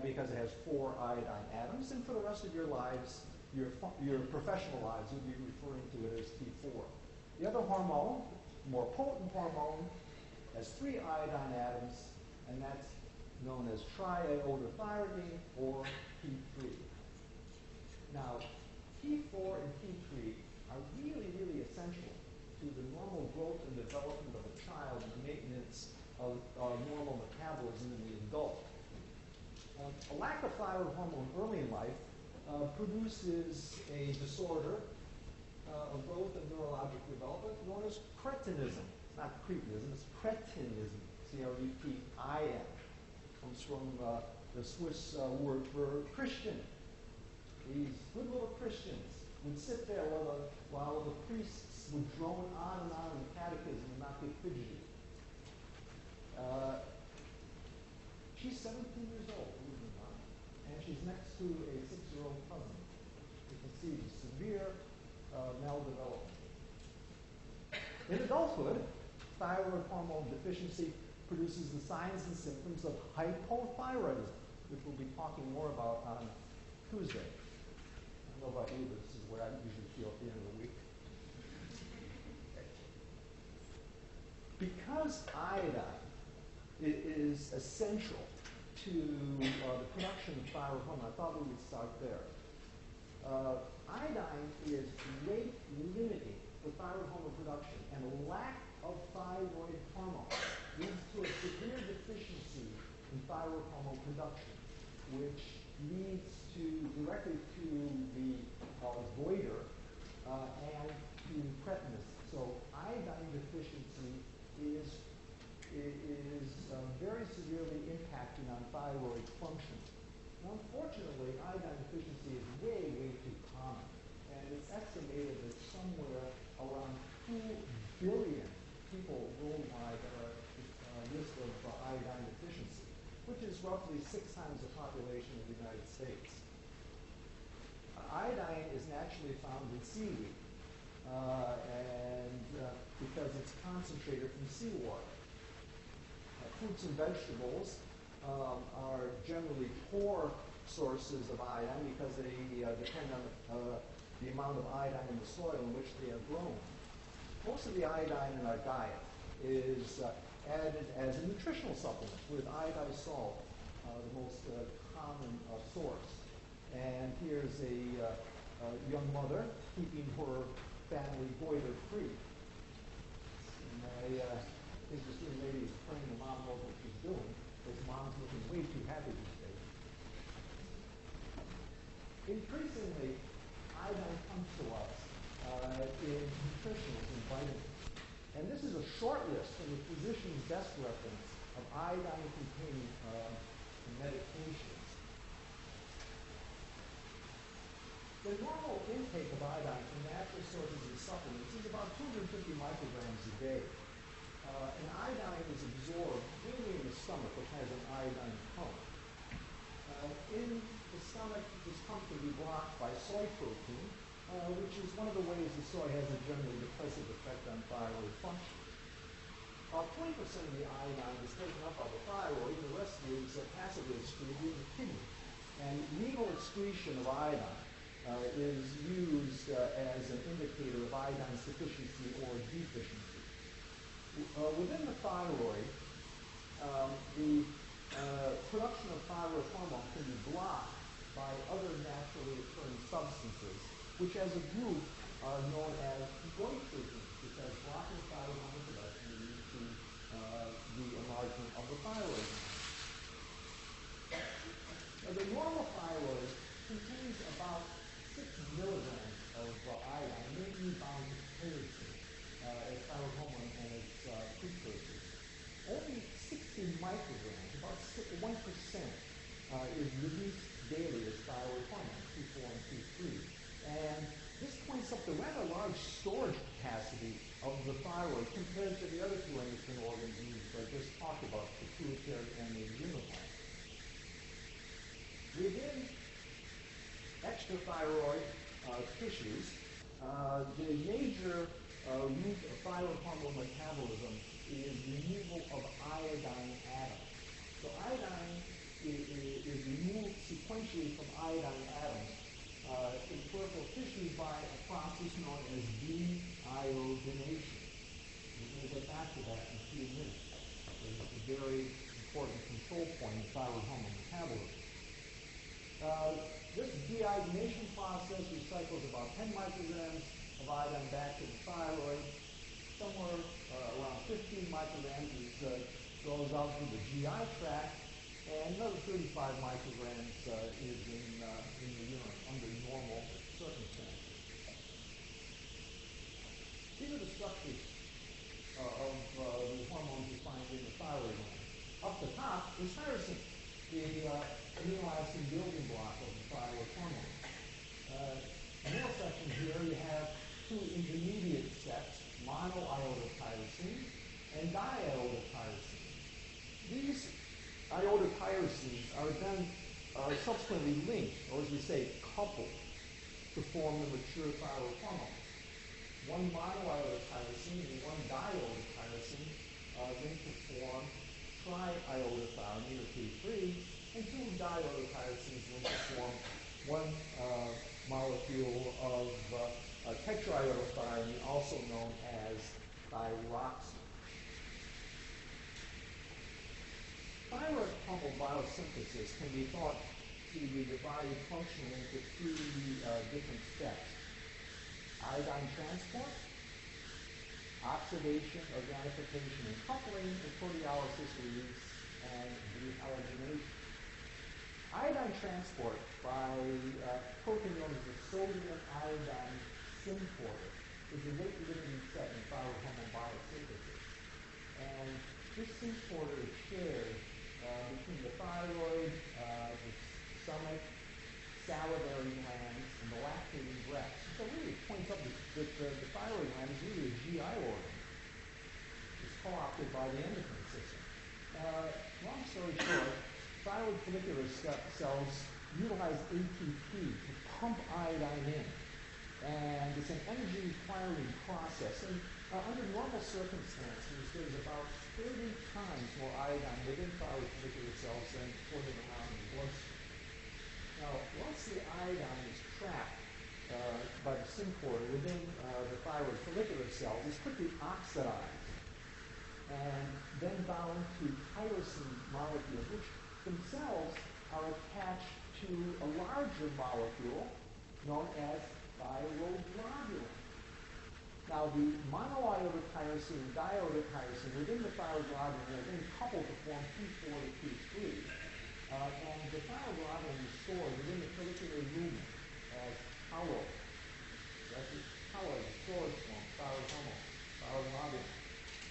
because it has 4 iodine atoms. And for the rest of your lives, your professional lives would be referring to it as T4. The other hormone, more potent hormone, has 3 iodine atoms, and that's known as triiodothyronine, or T3. Now, T4 and T3 are really, really essential to the normal growth and development of a child and the maintenance of normal metabolism in the adult. A lack of thyroid hormone early in life produces a disorder of growth and neurologic development known as cretinism. It's not cretinism, it's cretinism. C-R-E-T-I-N. Comes from the Swiss word for Christian. These good little Christians would sit there while the priests would drone on and on in the catechism and not get fidgety. She's 17 years old, believe it or not, and she's next to a 6-year-old cousin. You can see severe maldevelopment. In adulthood, thyroid hormone deficiency produces the signs and symptoms of hypothyroidism, which we'll be talking more about on Tuesday. I don't know about you, but this is where I usually feel at the end of the week. Because iodine is essential to the production of thyroid hormone, I thought we would start there. Iodine is rate limiting for thyroid hormone production, and a lack of thyroid hormone leads to a severe deficiency in thyroid hormone production, which leads directly to the goiter and to cretinism. So iodine deficiency is very severely impacting on thyroid function. Now, unfortunately, iodine deficiency is way, way too common, and it's estimated that somewhere around 2 billion people worldwide are at risk of iodine deficiency, which is roughly 6 times the population of the United States. Iodine is naturally found in seaweed, because it's concentrated from seawater. Fruits and vegetables are generally poor sources of iodine because they depend on the amount of iodine in the soil in which they are grown. Most of the iodine in our diet is added as a nutritional supplement, with iodized salt the most common source. And here's a young mother keeping her family goiter-free. And I think this little lady is praying the mom knows what she's doing, because mom's looking way too happy these days. Increasingly, iodine comes to us in nutritionals and vitamins. And this is a short list from the physician's desk reference of iodine-containing medications. The normal intake of iodine from natural sources and supplements is about 250 micrograms a day. And iodine is absorbed mainly in the stomach, which has an iodine pump. In the stomach, this pump can be blocked by soy protein, which is one of the ways the soy has a generally depressive effect on thyroid function. About 20% of the iodine is taken up by the thyroid, and the rest is passively excreted in the kidney. And renal excretion of iodine is used as an indicator of iodine sufficiency or deficiency. Within the thyroid, the production of thyroid hormone can be blocked by other naturally occurring substances, which as a group are known as goitrogens, because blocking thyroid hormone production leads to the enlargement of the thyroid. Now, the normal thyroid contains about 6 milligrams of iodine, mainly bound to keratin, as thyroid hormone and its precursors. Only 60 micrograms, about 1%, is released daily as thyroid hormone, T4 and T3. And this points up the rather large storage capacity of the thyroid compared to the other 2 endocrine organs we just talked about, the pituitary and the adrenal gland. Within extrathyroid tissues, the major route of thyroid hormone metabolism is removal of iodine atoms. So iodine is removed sequentially from iodine atoms in peripheral tissue by a process known as deiodination. We're going to get back to that in a few minutes. It's a very important control point in thyroid hormone metabolism. This deiodination process recycles about 10 micrograms of iodine back to the thyroid. Somewhere around 15 micrograms goes out through the GI tract, and another 35 micrograms is in the urine under normal circumstances. These are the structures of the hormones you find in the thyroid gland. Up the top is tyrosine, the amino acid building block of the thyroid hormone. In the middle section here, you have two intermediate steps, monoiodotyrosine and diiodotyrosine. These iodotyrosines are then subsequently linked, or as we say, coupled, to form the mature thyroid hormones. One monoiodotyrosine and one diiodotyrosine linked to form triiodothyronine, or T3, and two diiodotyrosines linked to form one molecule of tetraiodothyronine, also known as thyroxine. Thyroid hormone biosynthesis can be thought to be divided functionally into three different steps: iodine transport, oxidation, organification, and coupling, and proteolysis release, and dehalogenation. Iodine transport by a protein known as the sodium iodine symporter is a rate-limiting step in thyroid hormone biosynthesis. And this symporter is shared between the thyroid, the stomach, salivary glands, and the lactating breast. So really it points up that the thyroid gland is really a GI organ. It's co-opted by the endocrine system. Long story short, thyroid follicular cells utilize ATP to pump iodine in. And it's an energy-requiring process. And under normal circumstances, there's about 30 times more iodine within thyroid follicular cells than floating around in the bloodstream. Now, once the iodine is trapped by the symporter within the thyroid follicular cells, it's quickly oxidized and then bound to tyrosine molecules, which themselves are attached to a larger molecule known as thyroglobulin. Now, the monoiodotyrosine and diiodotyrosine within the thyroglobulin are then coupled to form T4 to T3. And the thyroglobulin is stored within the follicular lumen as colloid. That's the colloid, the storage form, thyroid hormone, thyroglobulin.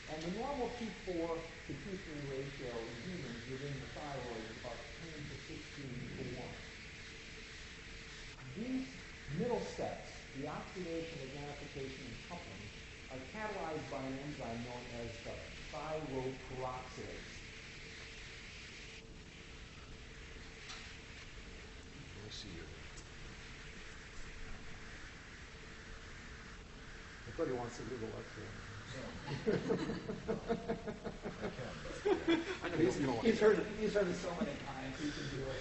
And the normal T4 to T3 ratio in humans within the thyroid is about 10 to 16 to 1. These middle steps, the oxidation, organification, and coupling, are catalyzed by an enzyme known as the thyroperoxidase. Let me see here. Everybody wants to do the lecture. I know he's heard it so many times, he can do it.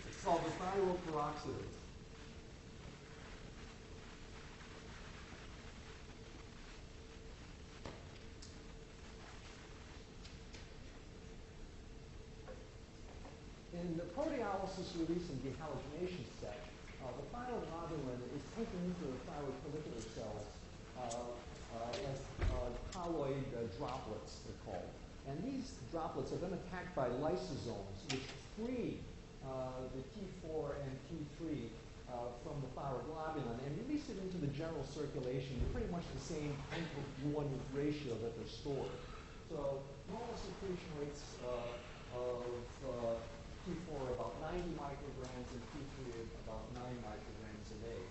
It's called the thyroperoxidase. In the proteolysis release and dehalogenation step, the thyroglobulin is taken into the thyroid follicular cells as colloid droplets, they're called. And these droplets are then attacked by lysosomes, which free the T4 and T3 from the thyroglobulin and release it into the general circulation with pretty much the same 10:1 ratio that they're stored. So normal secretion rates of T4 are about 90 micrograms and T3 about 9 micrograms a day.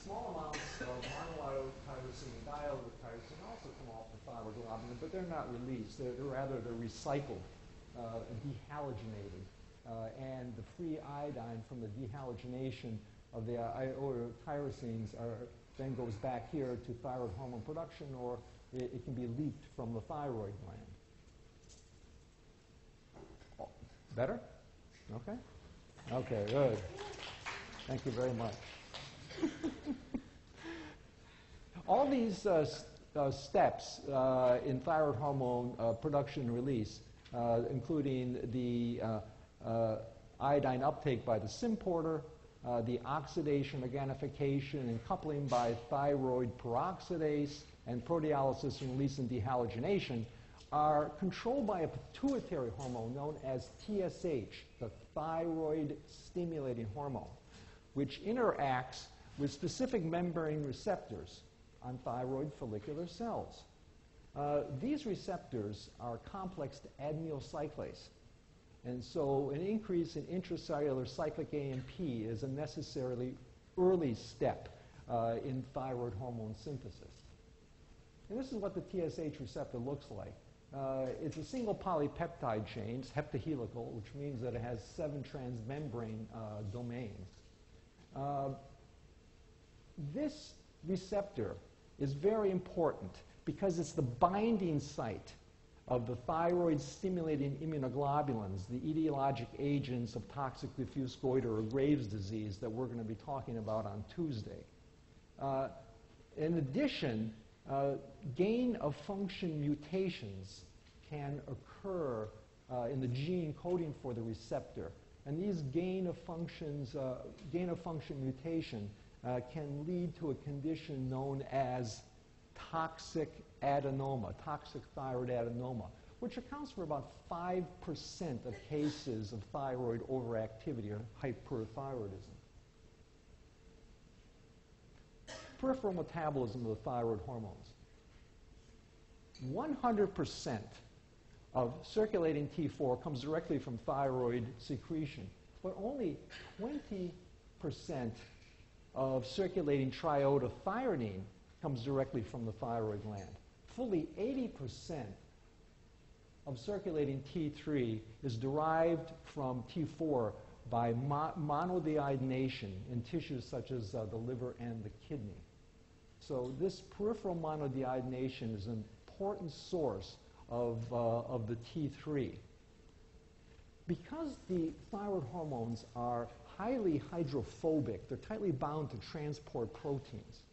Small amounts of monoiodotyrosine and diiodotyrosine also come off the thyroglobulin, but they're not released. They're recycled and dehalogenated. And the free iodine from the dehalogenation of the iodotyrosines then goes back here to thyroid hormone production, or it can be leaked from the thyroid gland. Better? Okay. Okay, good. Thank you very much. All these steps in thyroid hormone production and release, including the iodine uptake by the symporter, the oxidation, organification, and coupling by thyroid peroxidase, and proteolysis and release and dehalogenation, are controlled by a pituitary hormone known as TSH, the thyroid stimulating hormone, which interacts with specific membrane receptors on thyroid follicular cells. These receptors are complex to adenyl cyclase, and so an increase in intracellular cyclic AMP is a necessarily early step in thyroid hormone synthesis. And this is what the TSH receptor looks like. It's a single polypeptide chain, it's heptahelical, which means that it has 7 transmembrane domains. This receptor is very important because it's the binding site of the thyroid-stimulating immunoglobulins, the etiologic agents of toxic diffuse goiter or Graves' disease that we're going to be talking about on Tuesday. In addition, gain-of-function mutations can occur in the gene coding for the receptor. And these gain-of-function mutation can lead to a condition known as toxic adenoma, toxic thyroid adenoma, which accounts for about 5% of cases of thyroid overactivity or hyperthyroidism. Peripheral metabolism of the thyroid hormones. 100% of circulating T4 comes directly from thyroid secretion, but only 20% of circulating triiodothyronine comes directly from the thyroid gland. Fully 80% of circulating T3 is derived from T4 by monodeiodination in tissues such as the liver and the kidney. So this peripheral monodeiodination is an important source of the T3. Because the thyroid hormones are highly hydrophobic, they're tightly bound to transport proteins.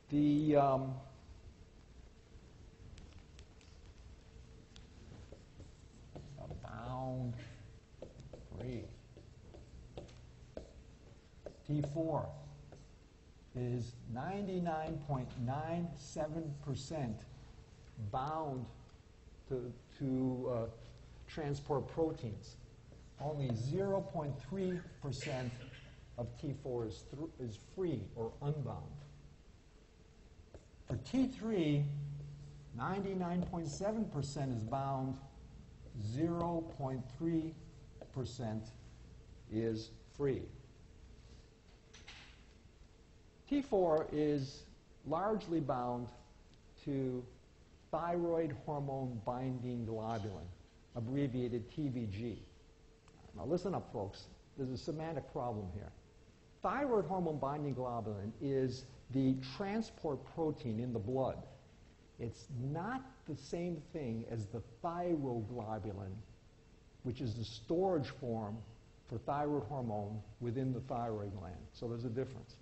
The bound free T4 is 99.97% bound to transport proteins. Only 0.3% of T4 is free or unbound. For T3, 99.7% is bound, 0.3% is free. T4 is largely bound to thyroid hormone binding globulin, abbreviated TBG. Now listen up, folks. There's a semantic problem here. Thyroid hormone binding globulin is the transport protein in the blood. It's not the same thing as the thyroglobulin, which is the storage form for thyroid hormone within the thyroid gland. So there's a difference.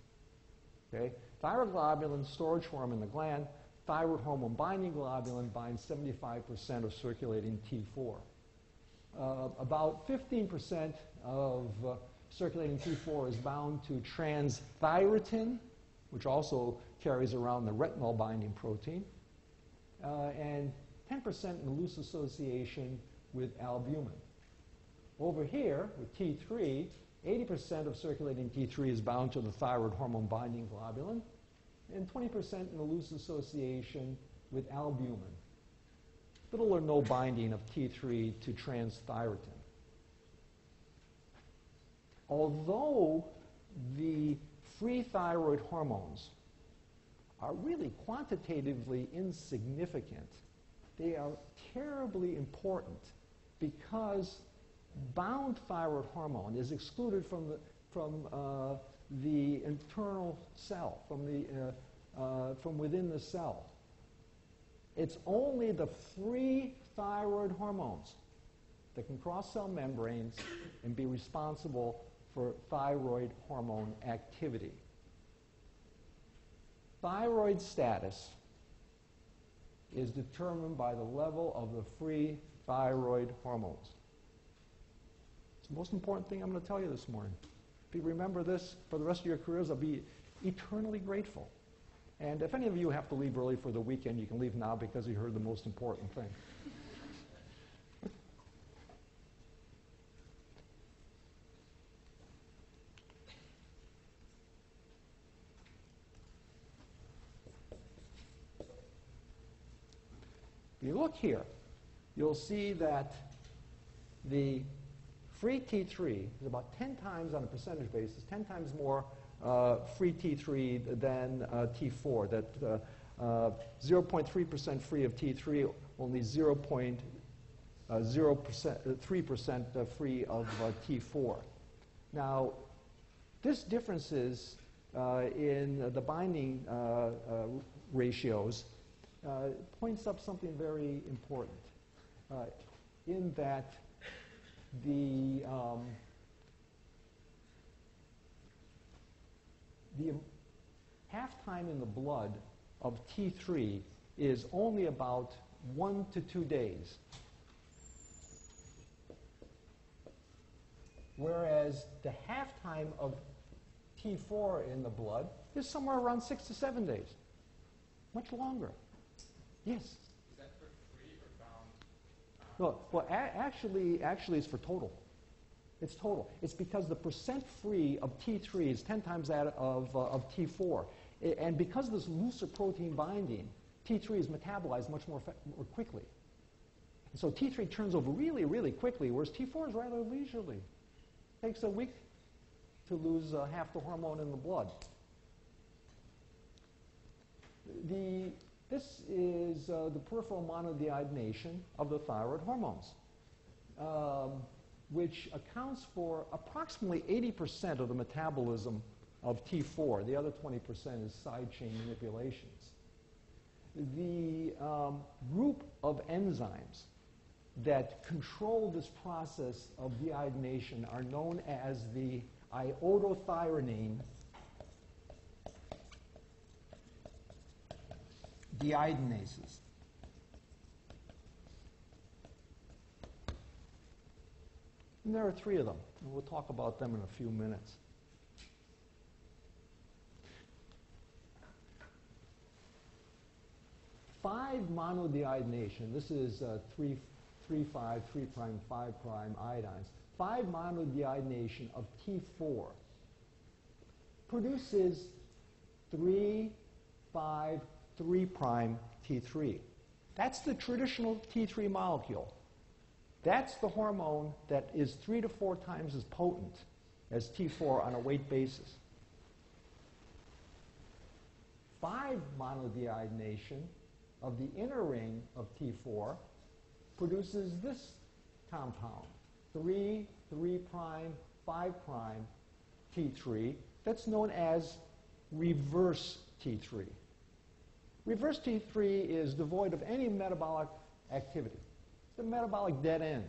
Okay? Thyroglobulin storage form in the gland. Thyroid hormone binding globulin binds 75% of circulating T4. About 15% of circulating T4 is bound to transthyretin, which also carries around the retinol binding protein, and 10% in loose association with albumin. Over here, with T3, 80% of circulating T3 is bound to the thyroid hormone binding globulin, and 20% in the loose association with albumin. Little or no binding of T3 to transthyretin. Although the free thyroid hormones are really quantitatively insignificant, they are terribly important because bound thyroid hormone is excluded from the internal cell, from within the cell. It's only the free thyroid hormones that can cross cell membranes and be responsible for thyroid hormone activity. Thyroid status is determined by the level of the free thyroid hormones. It's the most important thing I'm going to tell you this morning. If you remember this for the rest of your careers, I'll be eternally grateful. And if any of you have to leave early for the weekend, you can leave now because you heard the most important thing. If you look here, you'll see that the free T3 is about 10 times on a percentage basis, 10 times more free T3 than T4. That 0.3% free of T3, only 0.03% free of T4. Now, this differences in the binding ratios points up something very important in that the half-time in the blood of T3 is only about 1 to 2 days, whereas the half-time of T4 in the blood is somewhere around 6 to 7 days, much longer. Yes? Is that for free or bound? Well, actually, it's for total. It's total. It's because the percent free of T3 is 10 times that of T4. And because of this looser protein binding, T3 is metabolized much more quickly. And so T3 turns over really, really quickly, whereas T4 is rather leisurely. It takes a week to lose half the hormone in the blood. This is the peripheral monodeiodination of the thyroid hormones, which accounts for approximately 80% of the metabolism of T4. The other 20% is side chain manipulations. The group of enzymes that control this process of deiodination are known as the iodothyronine deiodinases. And there are 3 of them, and we'll talk about them in a few minutes. Five monodeiodination, this is 3', 3', 5' iodines. 5 monodeiodination of T4 produces 3, 5, 3' T3. That's the traditional T3 molecule. That's the hormone that is 3 to 4 times as potent as T4 on a weight basis. 5 monodeiodination of the inner ring of T4 produces this compound, 3, 3', 5' T3. That's known as reverse T3. Reverse T3 is devoid of any metabolic activity. It's a metabolic dead end.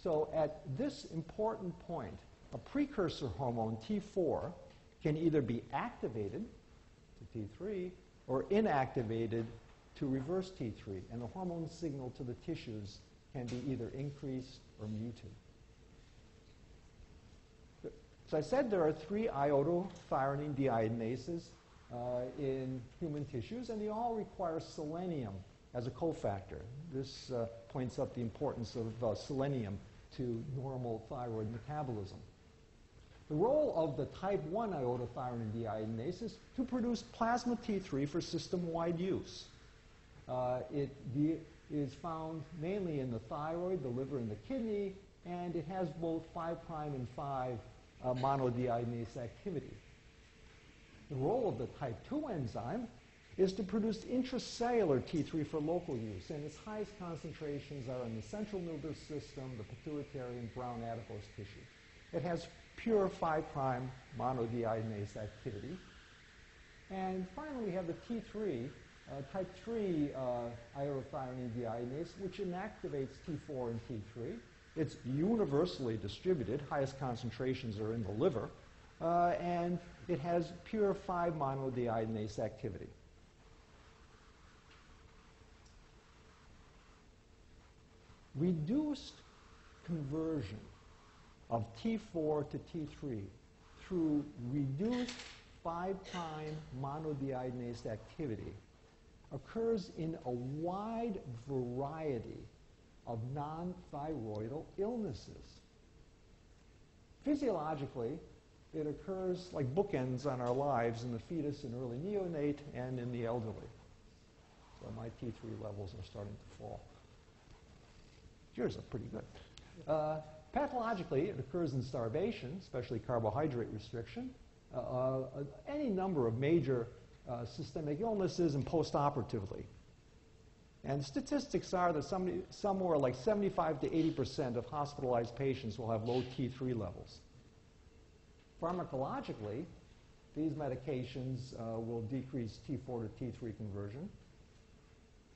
So at this important point, a precursor hormone, T4, can either be activated to T3 or inactivated to reverse T3, and the hormone signal to the tissues can be either increased or muted. So I said there are 3 iodothyronine deiodinases in human tissues, and they all require selenium as a cofactor. This points up the importance of selenium to normal thyroid metabolism. The role of the type 1 iodothyronine deiodinase is to produce plasma T3 for system-wide use. It is found mainly in the thyroid, the liver, and the kidney, and it has both 5' and 5 monodeiodinase activity. The role of the type 2 enzyme is to produce intracellular T3 for local use, and its highest concentrations are in the central nervous system, the pituitary, and brown adipose tissue. It has pure 5' monodeiodinase activity. And finally, we have the T3 type 3 iodothioneine deiodinase, which inactivates T4 and T3. It's universally distributed. Highest concentrations are in the liver. And it has pure 5-monodeiodinase activity. Reduced conversion of T4 to T3 through reduced 5' monodeiodinase activity occurs in a wide variety of non-thyroidal illnesses. Physiologically, it occurs like bookends on our lives in the fetus and early neonate and in the elderly. So my T3 levels are starting to fall. Yours are pretty good. Pathologically, it occurs in starvation, especially carbohydrate restriction, any number of major systemic illnesses, and postoperatively. And statistics are that somewhere like 75 to 80% of hospitalized patients will have low T3 levels. Pharmacologically, these medications will decrease T4 to T3 conversion.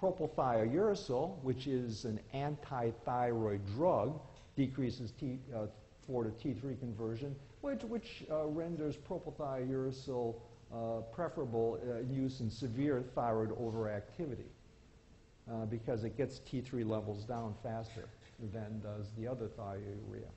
Propylthiouracil, which is an anti-thyroid drug, decreases T4 to T3 conversion, which renders propylthiouracil preferable use in severe thyroid overactivity because it gets T3 levels down faster than does the other thiourea.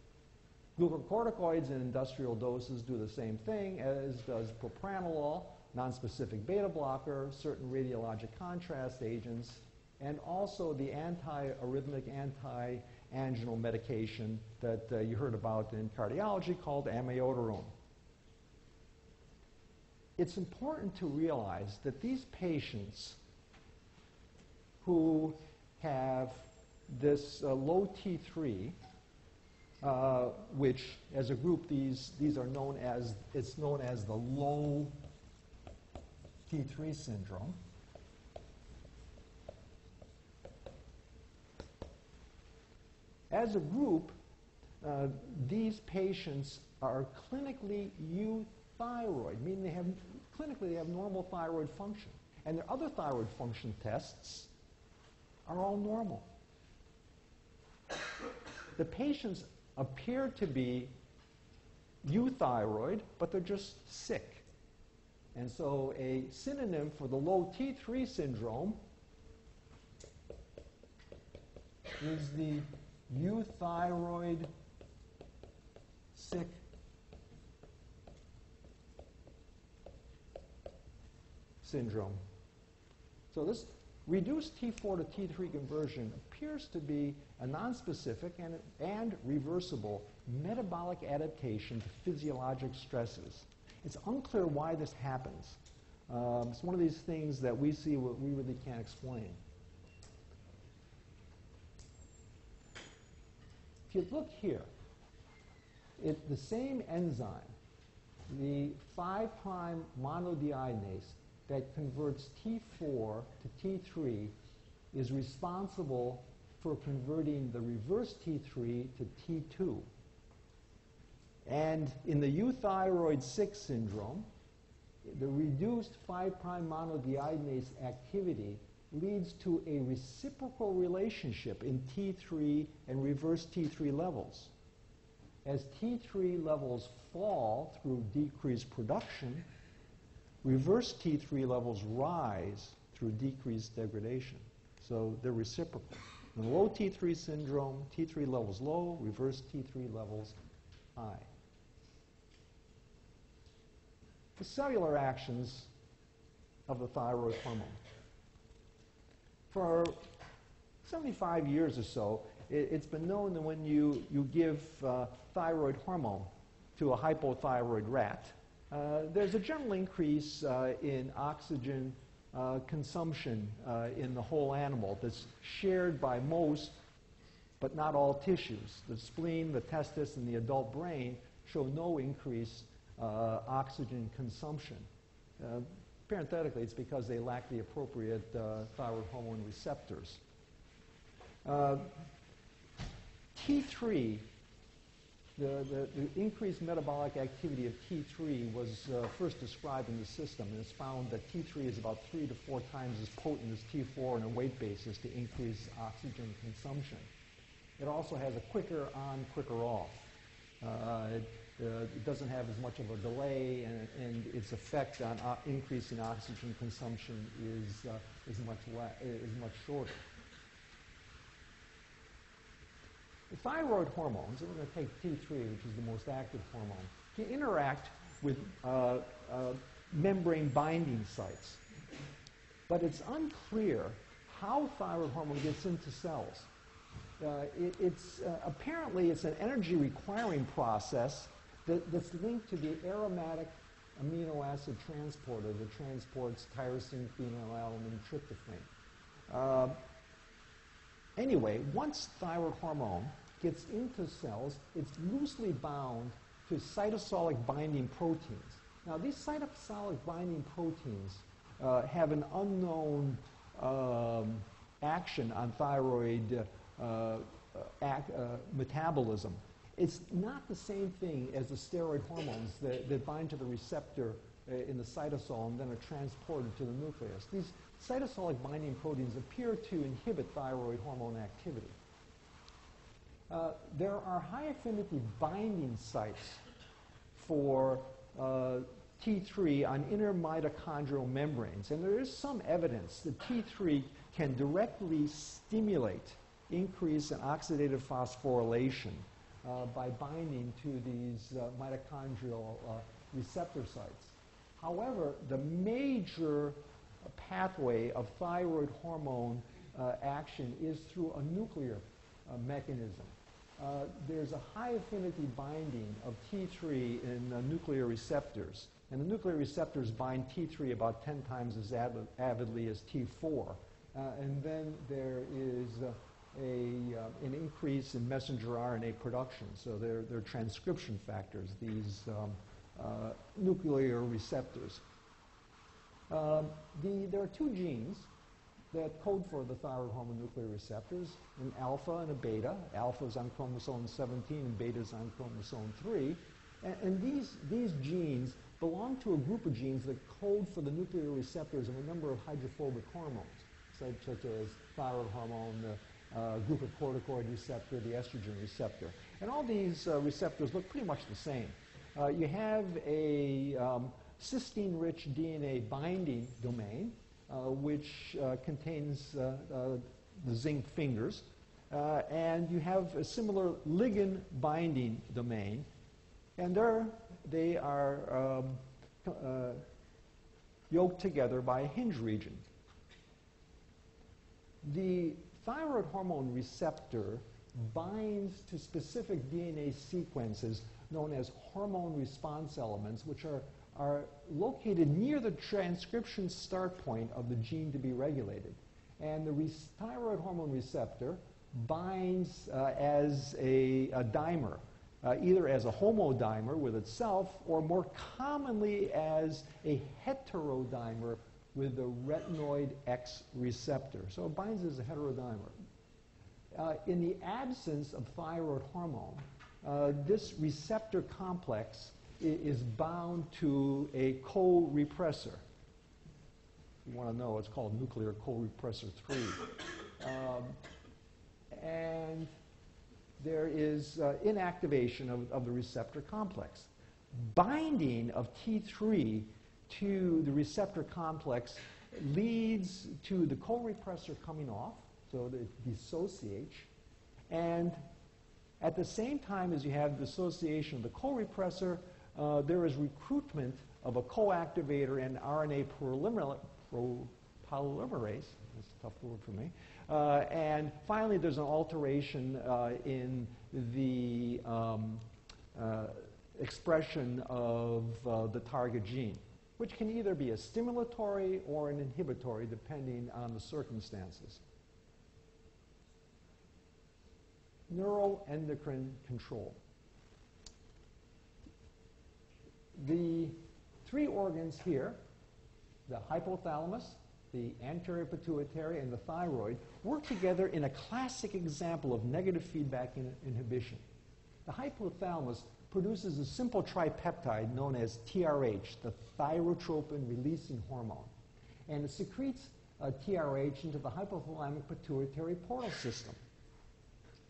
Glucocorticoids in industrial doses do the same thing, as does propranolol, nonspecific beta blocker, certain radiologic contrast agents, and also the anti-arrhythmic, anti-anginal medication that you heard about in cardiology called amiodarone. It's important to realize that these patients who have this low T3, which as a group these are known as, it's known as the low T3 syndrome. As a group, these patients are clinically euthyroid, meaning they have normal thyroid function. And their other thyroid function tests are all normal. The patients appear to be euthyroid, but they're just sick. And so a synonym for the low T3 syndrome is the euthyroid sick syndrome. So this reduced T4 to T3 conversion appears to be a nonspecific and reversible metabolic adaptation to physiologic stresses. It's unclear why this happens. It's one of these things that we see what we really can't explain. If you look here, the same enzyme, the 5' monodeiodinase that converts T4 to T3, is responsible for converting the reverse T3 to T2. And in the euthyroid 6 syndrome, the reduced 5' monodeiodinase activity leads to a reciprocal relationship in T3 and reverse T3 levels. As T3 levels fall through decreased production, reverse T3 levels rise through decreased degradation. So they're reciprocal. In low T3 syndrome, T3 levels low, reverse T3 levels high. The cellular actions of the thyroid hormone. For 75 years or so, it's been known that when you give thyroid hormone to a hypothyroid rat, there's a general increase in oxygen consumption in the whole animal that's shared by most, but not all tissues. The spleen, the testis, and the adult brain show no increased oxygen consumption. Parenthetically, it's because they lack the appropriate thyroid hormone receptors. T3 The increased metabolic activity of T3 was first described in the system, and it's found that T3 is about 3 to 4 times as potent as T4 on a weight basis to increase oxygen consumption. It also has a quicker on, quicker off. It doesn't have as much of a delay, and its effect on increasing oxygen consumption is much shorter. The thyroid hormones, and we're going to take T3, which is the most active hormone, can interact with membrane binding sites. But it's unclear how thyroid hormone gets into cells. Apparently it's an energy-requiring process that's linked to the aromatic amino acid transporter that transports tyrosine, phenylalanine, tryptophan. Anyway, once thyroid hormone gets into cells, it's loosely bound to cytosolic binding proteins. Now, these cytosolic binding proteins have an unknown action on thyroid metabolism. It's not the same thing as the steroid hormones that bind to the receptor in the cytosol and then are transported to the nucleus. These cytosolic binding proteins appear to inhibit thyroid hormone activity. There are high affinity binding sites for T3 on inner mitochondrial membranes, and there is some evidence that T3 can directly stimulate increase in oxidative phosphorylation by binding to these mitochondrial receptor sites. However, the major pathway of thyroid hormone action is through a nuclear mechanism. There's a high affinity binding of T3 in nuclear receptors, and the nuclear receptors bind T3 about 10 times as avidly as T4. And then there is an increase in messenger RNA production, so they're transcription factors, these nuclear receptors. There are 2 genes that code for the thyroid hormone nuclear receptors, an alpha and a beta. Alpha is on chromosome 17 and beta is on chromosome 3. And these genes belong to a group of genes that code for the nuclear receptors of a number of hydrophobic hormones, such as thyroid hormone, the glucocorticoid receptor, the estrogen receptor. And all these receptors look pretty much the same. You have a cysteine-rich DNA binding domain, which contains the zinc fingers, and you have a similar ligand binding domain, and they are yoked together by a hinge region. The thyroid hormone receptor binds to specific DNA sequences known as hormone response elements, which are located near the transcription start point of the gene to be regulated. And the thyroid hormone receptor binds as a dimer, either as a homodimer with itself or more commonly as a heterodimer with the retinoid X receptor. So it binds as a heterodimer. In the absence of thyroid hormone, this receptor complex is bound to a co-repressor. You want to know, it's called nuclear co-repressor 3. And there is inactivation of the receptor complex. Binding of T3 to the receptor complex leads to the co-repressor coming off, so that it dissociates, and at the same time as you have dissociation of the co-repressor, there is recruitment of a co-activator and RNA polymerase, that's a tough word for me, and finally there's an alteration in the expression of the target gene, which can either be a stimulatory or an inhibitory depending on the circumstances. Neuroendocrine control. The 3 organs here, the hypothalamus, the anterior pituitary, and the thyroid, work together in a classic example of negative feedback inhibition. the hypothalamus produces a simple tripeptide known as TRH, the thyrotropin-releasing hormone. And it secretes TRH into the hypothalamic pituitary portal system.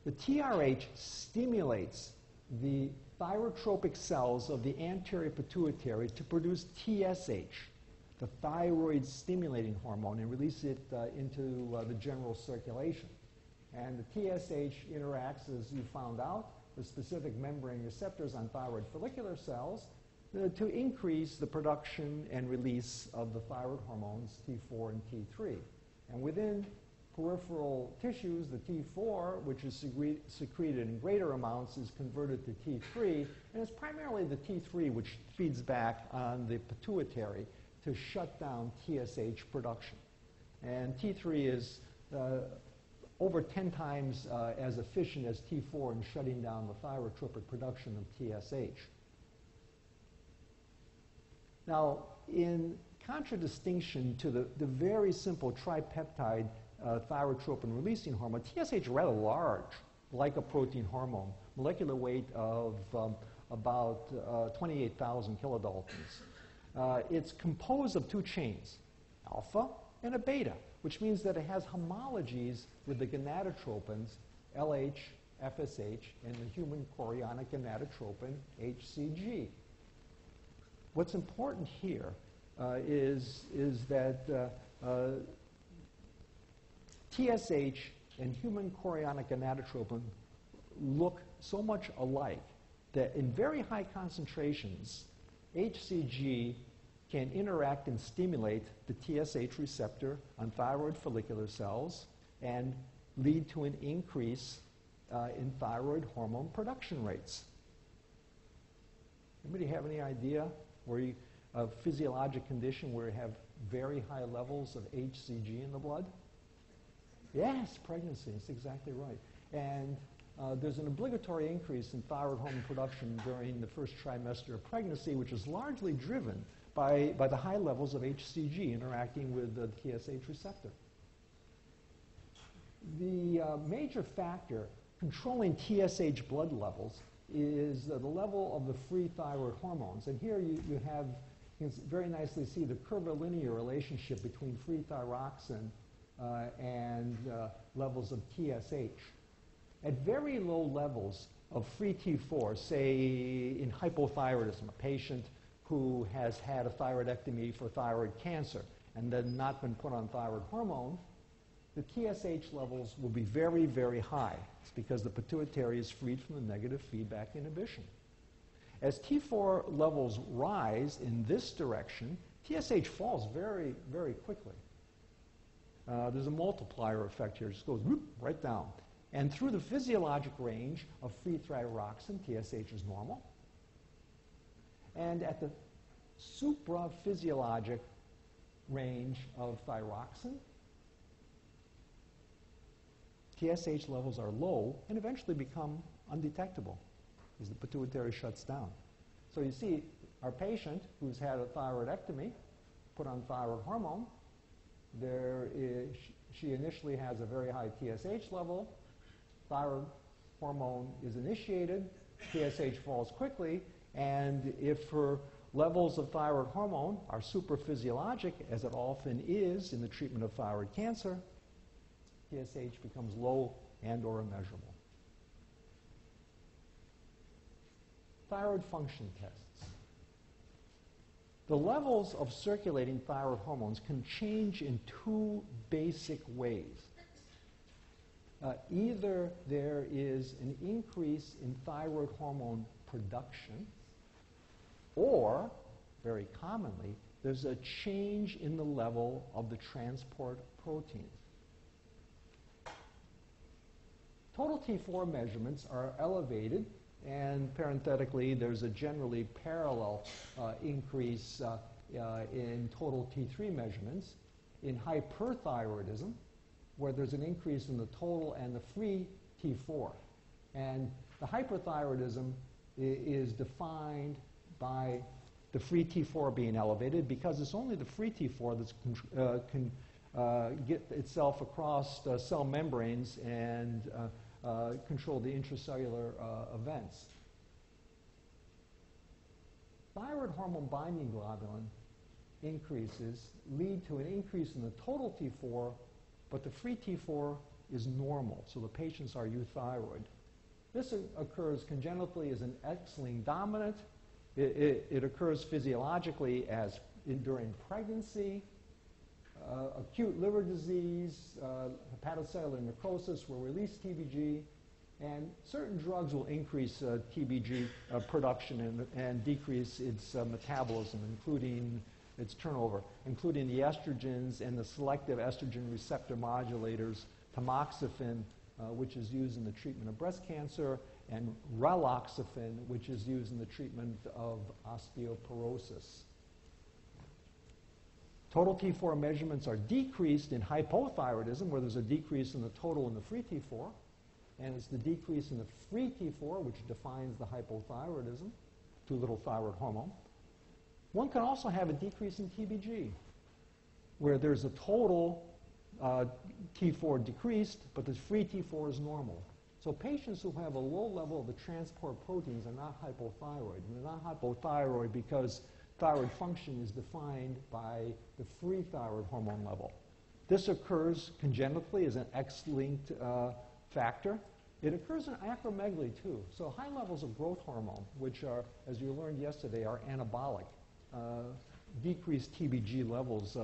The TRH stimulates the thyrotropic cells of the anterior pituitary to produce TSH, the thyroid stimulating hormone, and release it into the general circulation. And the TSH interacts, as you found out, with specific membrane receptors on thyroid follicular cells to increase the production and release of the thyroid hormones T4 and T3. And within peripheral tissues, the T4, which is secreted in greater amounts, is converted to T3, and it's primarily the T3 which feeds back on the pituitary to shut down TSH production. And T3 is over 10 times as efficient as T4 in shutting down the thyrotropic production of TSH. Now, in contradistinction to the very simple tripeptide thyrotropin-releasing hormone, TSH is rather large, like a protein hormone, molecular weight of about 28,000 kilodaltons. It's composed of two chains, alpha and a beta, which means that it has homologies with the gonadotropins LH, FSH, and the human chorionic gonadotropin HCG. What's important here is that TSH and human chorionic gonadotropin look so much alike that in very high concentrations, HCG can interact and stimulate the TSH receptor on thyroid follicular cells and lead to an increase in thyroid hormone production rates. Anybody have any idea where a physiologic condition where you have very high levels of HCG in the blood? Yes, pregnancy. That's exactly right. And there's an obligatory increase in thyroid hormone production during the first trimester of pregnancy, which is largely driven by the high levels of HCG interacting with the TSH receptor. The major factor controlling TSH blood levels is the level of the free thyroid hormones. And here you can very nicely see the curvilinear relationship between free thyroxine and levels of TSH. At very low levels of free T4, say in hypothyroidism, a patient who has had a thyroidectomy for thyroid cancer and then not been put on thyroid hormone, the TSH levels will be very, very high. It's because the pituitary is freed from the negative feedback inhibition. As T4 levels rise in this direction, TSH falls very, very quickly. There's a multiplier effect here. It just goes whoop, right down. And through the physiologic range of free thyroxine, TSH is normal. And at the supraphysiologic range of thyroxine, TSH levels are low and eventually become undetectable as the pituitary shuts down. So you see our patient who's had a thyroidectomy, put on thyroid hormone, she initially has a very high TSH level, thyroid hormone is initiated, TSH falls quickly, and if her levels of thyroid hormone are supraphysiologic, as it often is in the treatment of thyroid cancer, TSH becomes low and or immeasurable. Thyroid function tests. The levels of circulating thyroid hormones can change in two basic ways. Either there is an increase in thyroid hormone production, or, very commonly, there's a change in the level of the transport proteins. Total T4 measurements are elevated, and parenthetically, there's a generally parallel increase in total T3 measurements. In hyperthyroidism, where there's an increase in the total and the free T4. And the hyperthyroidism is defined by the free T4 being elevated because it's only the free T4 that can get itself across cell membranes and control the intracellular events. Thyroid hormone binding globulin increases lead to an increase in the total T4, but the free T4 is normal, so the patients are euthyroid. This occurs congenitally as an X-linked dominant. It occurs physiologically as during pregnancy, acute liver disease, hepatocellular necrosis will release TBG, and certain drugs will increase TBG production and decrease its metabolism, including its turnover, including the estrogens and the selective estrogen receptor modulators, tamoxifen, which is used in the treatment of breast cancer, and raloxifene, which is used in the treatment of osteoporosis. Total T4 measurements are decreased in hypothyroidism, where there's a decrease in the total and the free T4, and it's the decrease in the free T4 which defines the hypothyroidism, too little thyroid hormone. One can also have a decrease in TBG, where there's a total T4 decreased, but the free T4 is normal. So patients who have a low level of the transport proteins are not hypothyroid. And they're not hypothyroid because thyroid function is defined by the free thyroid hormone level. This occurs congenitally as an X-linked factor. It occurs in acromegaly too. So high levels of growth hormone, which are, as you learned yesterday, are anabolic, decreased TBG levels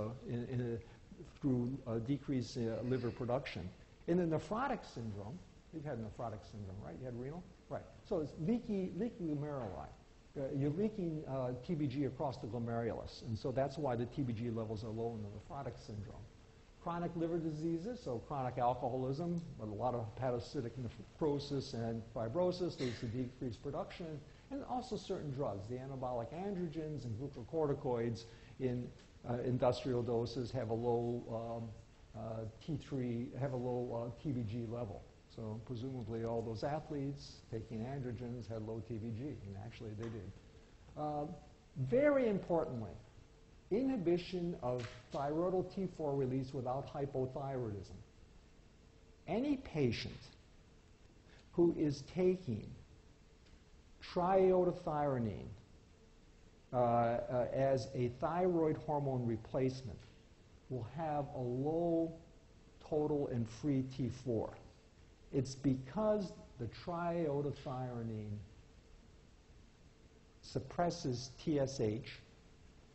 through decreased liver production. In the nephrotic syndrome, you've had nephrotic syndrome, right? You had renal? Right. So it's leaky glomeruli. You're leaking TBG across the glomerulus, and so that's why the TBG levels are low in the nephrotic syndrome. Chronic liver diseases, so chronic alcoholism, with a lot of hepatocytic necrosis and fibrosis leads to decreased production, and also certain drugs, the anabolic androgens and glucocorticoids in industrial doses have a low T3, have a low TBG level. So presumably all those athletes taking androgens had low TBG, and actually they did. Very importantly, inhibition of thyroidal T4 release without hypothyroidism. Any patient who is taking triiodothyronine as a thyroid hormone replacement will have a low total and free T4. It's because the triiodothyronine suppresses TSH,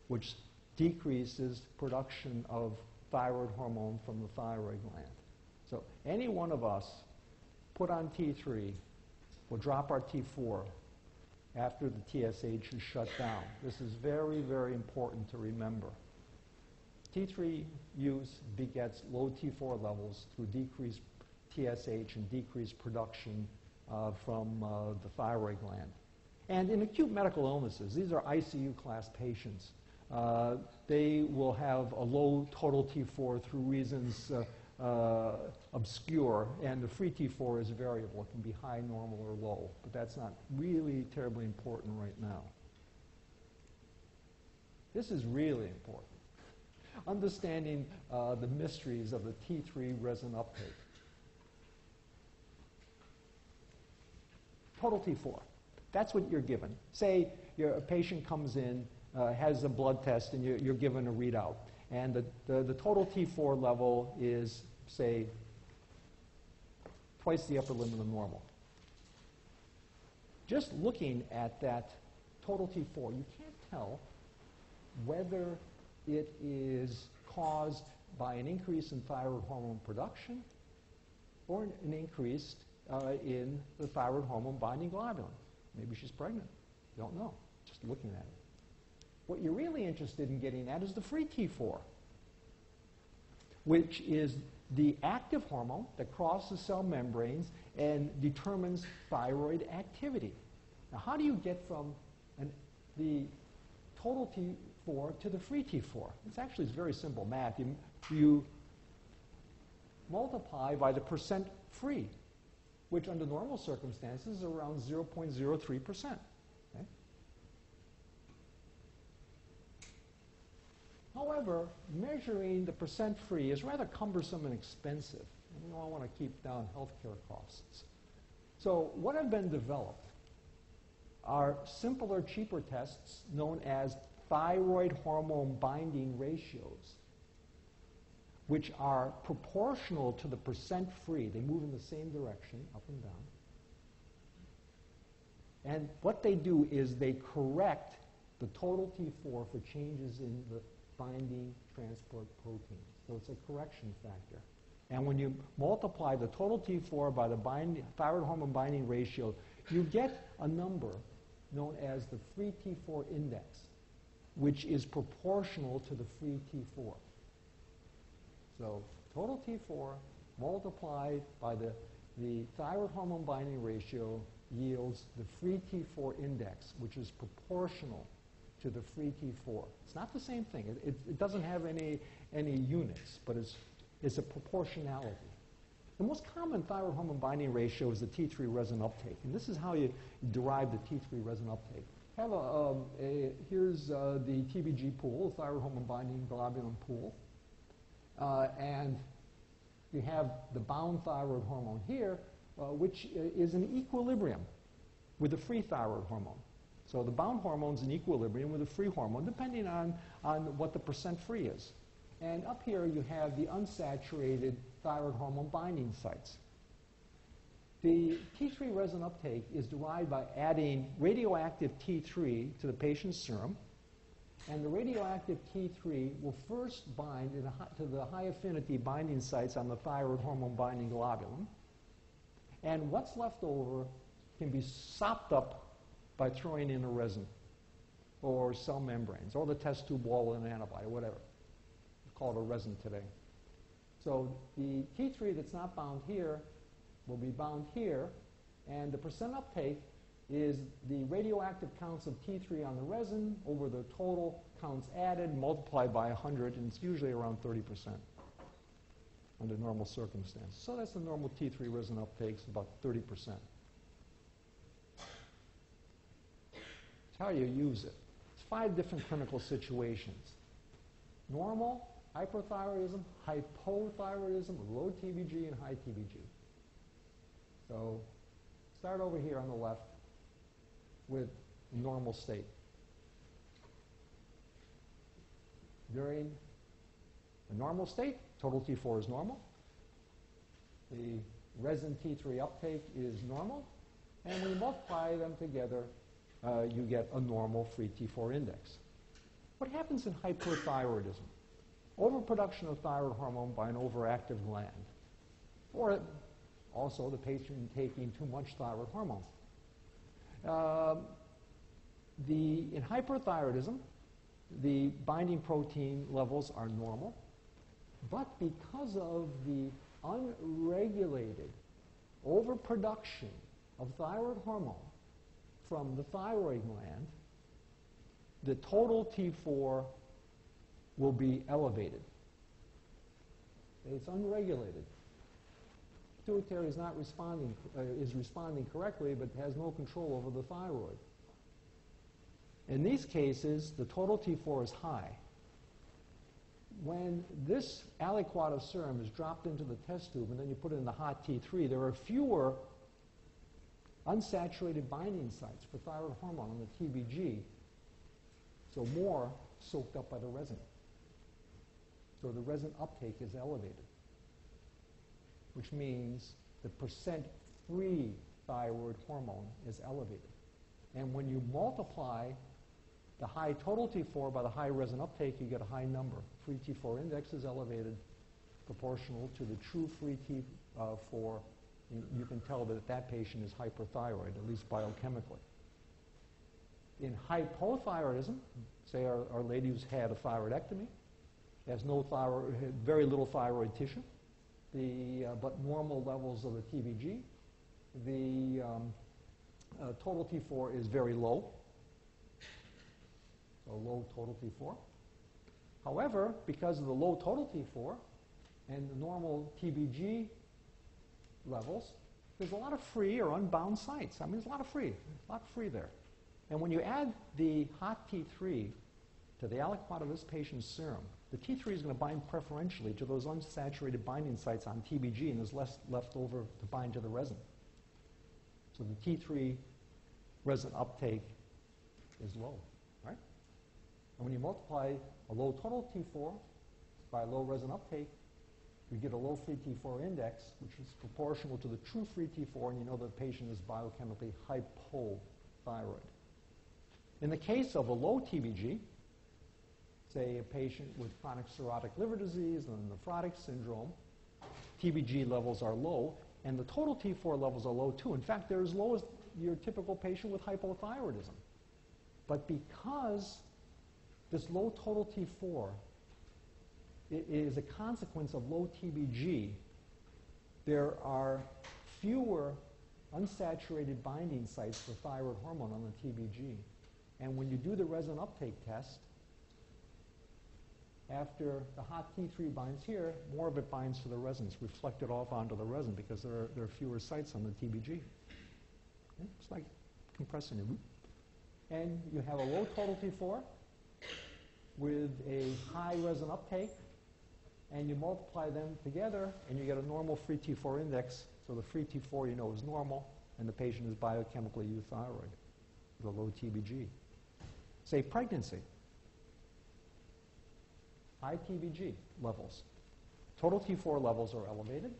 which decreases production of thyroid hormone from the thyroid gland. So any one of us put on T3 will drop our T4 after the TSH is shut down. This is very, very important to remember. T3 use begets low T4 levels through decreased TSH and decreased production from the thyroid gland. And in acute medical illnesses, these are ICU class patients. They will have a low total T4 through reasons obscure, and the free T4 is variable. It can be high, normal, or low, but that's not really terribly important right now. This is really important. Understanding the mysteries of the T3 resin uptake. Total T4. That's what you're given. Say a patient comes in, has a blood test, and you're given a readout. And the total T4 level is, say, twice the upper limit of normal. Just looking at that total T4, you can't tell whether it is caused by an increase in thyroid hormone production or an increase in the thyroid hormone binding globulin. Maybe she's pregnant. You don't know, just looking at it. What you're really interested in getting at is the free T4, which is the active hormone that crosses cell membranes and determines thyroid activity. Now, how do you get from the total T4 to the free T4? It's very simple math. You multiply by the percent free, which under normal circumstances is around 0.03%. Okay? However, measuring the percent free is rather cumbersome and expensive. And we all want to keep down healthcare costs. So what have been developed are simpler, cheaper tests known as thyroid hormone binding ratios, which are proportional to the percent free. They move in the same direction, up and down. And what they do is they correct the total T4 for changes in the binding transport protein. So it's a correction factor. And when you multiply the total T4 by the thyroid hormone binding ratio, you get a number known as the free T4 index, which is proportional to the free T4. So total T4 multiplied by the thyroid hormone binding ratio yields the free T4 index, which is proportional to the free T4. It's not the same thing. It doesn't have any units, but it's a proportionality. The most common thyroid hormone binding ratio is the T3 resin uptake, and this is how you derive the T3 resin uptake. Here's the TBG pool, thyroid hormone binding globulin pool, and you have the bound thyroid hormone here, which is in equilibrium with the free thyroid hormone. So the bound hormone is in equilibrium with the free hormone, depending on what the percent free is. And up here you have the unsaturated thyroid hormone binding sites. The T3 resin uptake is derived by adding radioactive T3 to the patient's serum, and the radioactive T3 will first bind to the high affinity binding sites on the thyroid hormone binding globulin, and what's left over can be sopped up by throwing in a resin or cell membranes or the test tube wall with an antibody or whatever. We call it a resin today. So the T3 that's not bound here will be bound here, and the percent uptake is the radioactive counts of T3 on the resin over the total counts added multiplied by 100, and it's usually around 30% under normal circumstances. So that's the normal T3 resin uptake, it's about 30%. It's how you use it. It's 5 different clinical situations. Normal, hyperthyroidism, hypothyroidism, low TBG, and high TBG. So start over here on the left with normal state. During the normal state, total T4 is normal. The resin T3 uptake is normal. And when you multiply them together, you get a normal free T4 index. What happens in hyperthyroidism? Overproduction of thyroid hormone by an overactive gland, or also the patient taking too much thyroid hormone. In hyperthyroidism, the binding protein levels are normal, but because of the unregulated overproduction of thyroid hormone from the thyroid gland, the total T4 will be elevated. It's unregulated. Pituitary is not responding, is responding correctly, but has no control over the thyroid. In these cases, the total T4 is high. When this aliquot of serum is dropped into the test tube and then you put it in the hot T3, there are fewer unsaturated binding sites for thyroid hormone on the TBG, so more soaked up by the resin. So the resin uptake is elevated, which means the percent free thyroid hormone is elevated. And when you multiply the high total T4 by the high resin uptake, you get a high number. Free T4 index is elevated, proportional to the true free T4. You can tell that that patient is hyperthyroid, at least biochemically. In hypothyroidism, say our lady who's had a thyroidectomy, has no thyroid, very little thyroid tissue, but normal levels of the TBG. The total T4 is very low, so low total T4. However, because of the low total T4 and the normal TBG levels, there's a lot of free or unbound sites. I mean, there's a lot of free there. And when you add the hot T3 to the aliquot of this patient's serum, the T3 is going to bind preferentially to those unsaturated binding sites on TBG, and there's less left over to bind to the resin. So the T3 resin uptake is low, right? And when you multiply a low total T4 by low resin uptake, you get a low free T4 index, which is proportional to the true free T4, and you know the patient is biochemically hypothyroid. In the case of a low TBG, say a patient with chronic cirrhotic liver disease and nephrotic syndrome, TBG levels are low, and the total T4 levels are low too. In fact, they're as low as your typical patient with hypothyroidism. But because this low total T4 is a consequence of low TBG, there are fewer unsaturated binding sites for thyroid hormone on the TBG. And when you do the resin uptake test, after the hot T3 binds here, more of it binds to the resin. It's reflected off onto the resin because there are fewer sites on the TBG. Okay? It's like compressing it. And you have a low total T4 with a high resin uptake, and you multiply them together, and you get a normal free T4 index. So the free T4 you know is normal, and the patient is biochemically euthyroid with a low TBG. Say pregnancy. High TBG levels. Total T4 levels are elevated.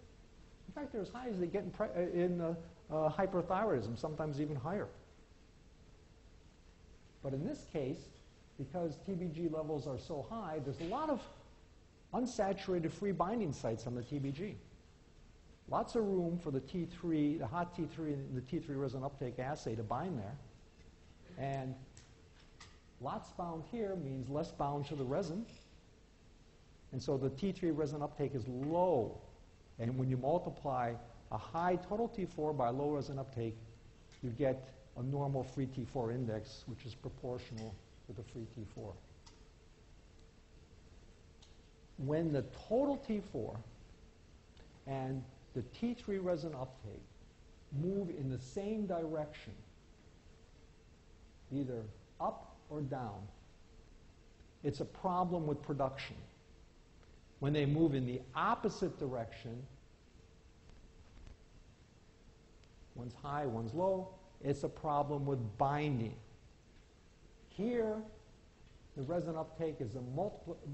In fact, they're as high as they get in hyperthyroidism, sometimes even higher. But in this case, because TBG levels are so high, there's a lot of unsaturated free binding sites on the TBG. Lots of room for the T3, the hot T3 and the T3 resin uptake assay to bind there. And lots bound here means less bound to the resin. And so the T3 resin uptake is low. And when you multiply a high total T4 by low resin uptake, you get a normal free T4 index, which is proportional to the free T4. When the total T4 and the T3 resin uptake move in the same direction, either up or down, it's a problem with production. When they move in the opposite direction, one's high, one's low, it's a problem with binding. Here, the resin uptake is a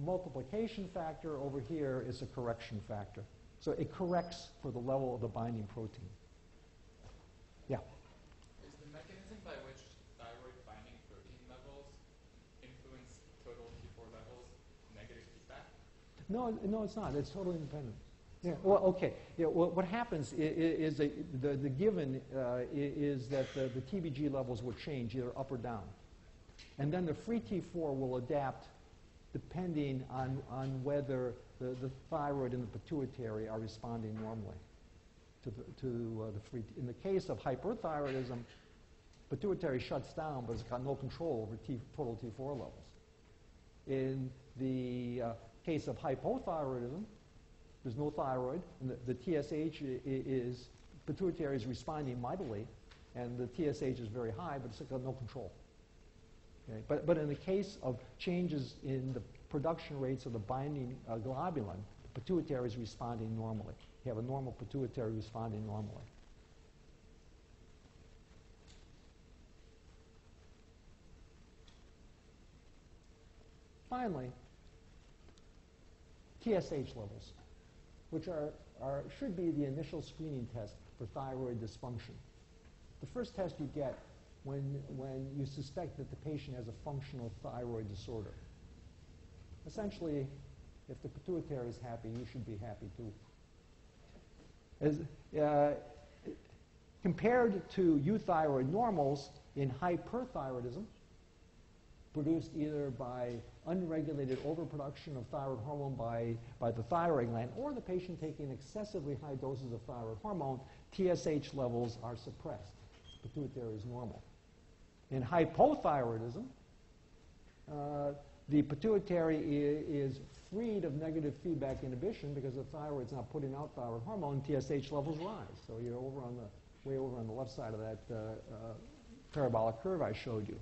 multiplication factor. Over here is a correction factor. So it corrects for the level of the binding protein. Yeah? Is the mechanism by which thyroid binding protein levels influence total T4 levels negative feedback? No, it's not. It's totally independent. Yeah. Well, okay. Yeah. Well, what happens is the given is that the TBG levels will change either up or down, and then the free T4 will adapt depending on whether the thyroid and the pituitary are responding normally to the free. In the case of hyperthyroidism, pituitary shuts down, but it's got no control over total T4 levels. In the case of hypothyroidism, there's no thyroid, and the TSH is, pituitary is responding mightily, and the TSH is very high, but it's got no control. Okay? But in the case of changes in the production rates of the binding globulin, the pituitary is responding normally. You have a normal pituitary responding normally. Finally, TSH levels, which should be the initial screening test for thyroid dysfunction. The first test you get when you suspect that the patient has a functional thyroid disorder. Essentially, if the pituitary is happy, you should be happy too. Compared to euthyroid normals in hyperthyroidism, produced either by unregulated overproduction of thyroid hormone by the thyroid gland, or the patient taking excessively high doses of thyroid hormone, TSH levels are suppressed. Pituitary is normal. In hypothyroidism, the pituitary is freed of negative feedback inhibition because the thyroid's not putting out thyroid hormone, TSH levels rise. So you're way over on the left side of that parabolic curve I showed you.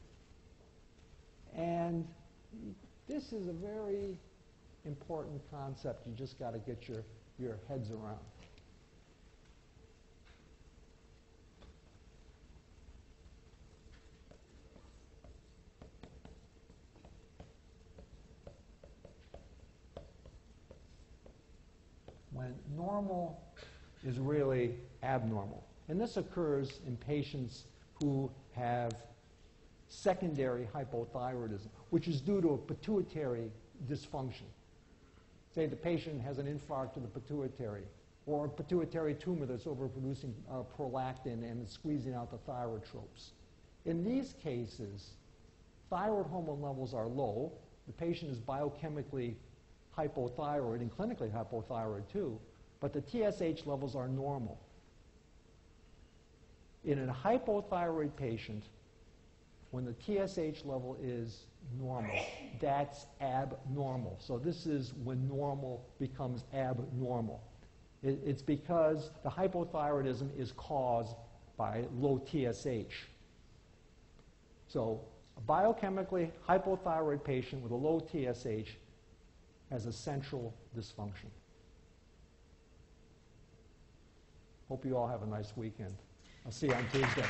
And this is a very important concept you just got to get your heads around. when normal is really abnormal. And this occurs in patients who have secondary hypothyroidism, which is due to a pituitary dysfunction. Say the patient has an infarct of the pituitary, or a pituitary tumor that's overproducing prolactin and is squeezing out the thyroid tropes. In these cases, thyroid hormone levels are low. The patient is biochemically hypothyroid and clinically hypothyroid too, but the TSH levels are normal. In a hypothyroid patient, when the TSH level is normal, that's abnormal. So this is when normal becomes abnormal. It's because the hypothyroidism is caused by low TSH. So a biochemically hypothyroid patient with a low TSH has a central dysfunction. Hope you all have a nice weekend. I'll see you on Tuesday.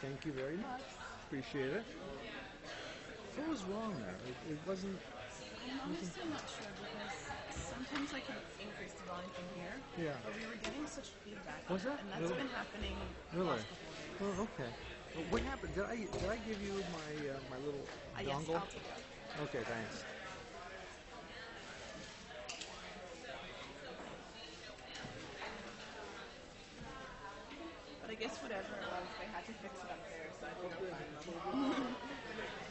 Thank you very much. Appreciate it. What was wrong there? It wasn't... I'm honestly not sure because sometimes I can increase the volume from here. Yeah. But we were getting such feedback. Was that? And that's Really? been happening the Really? last couple of days. Oh, okay. Well, what happened? Did I give you my my little Yes, dongle? I'll take it. Okay, thanks. But I guess whatever it was, they had to fix it up there, so I think I'm fine.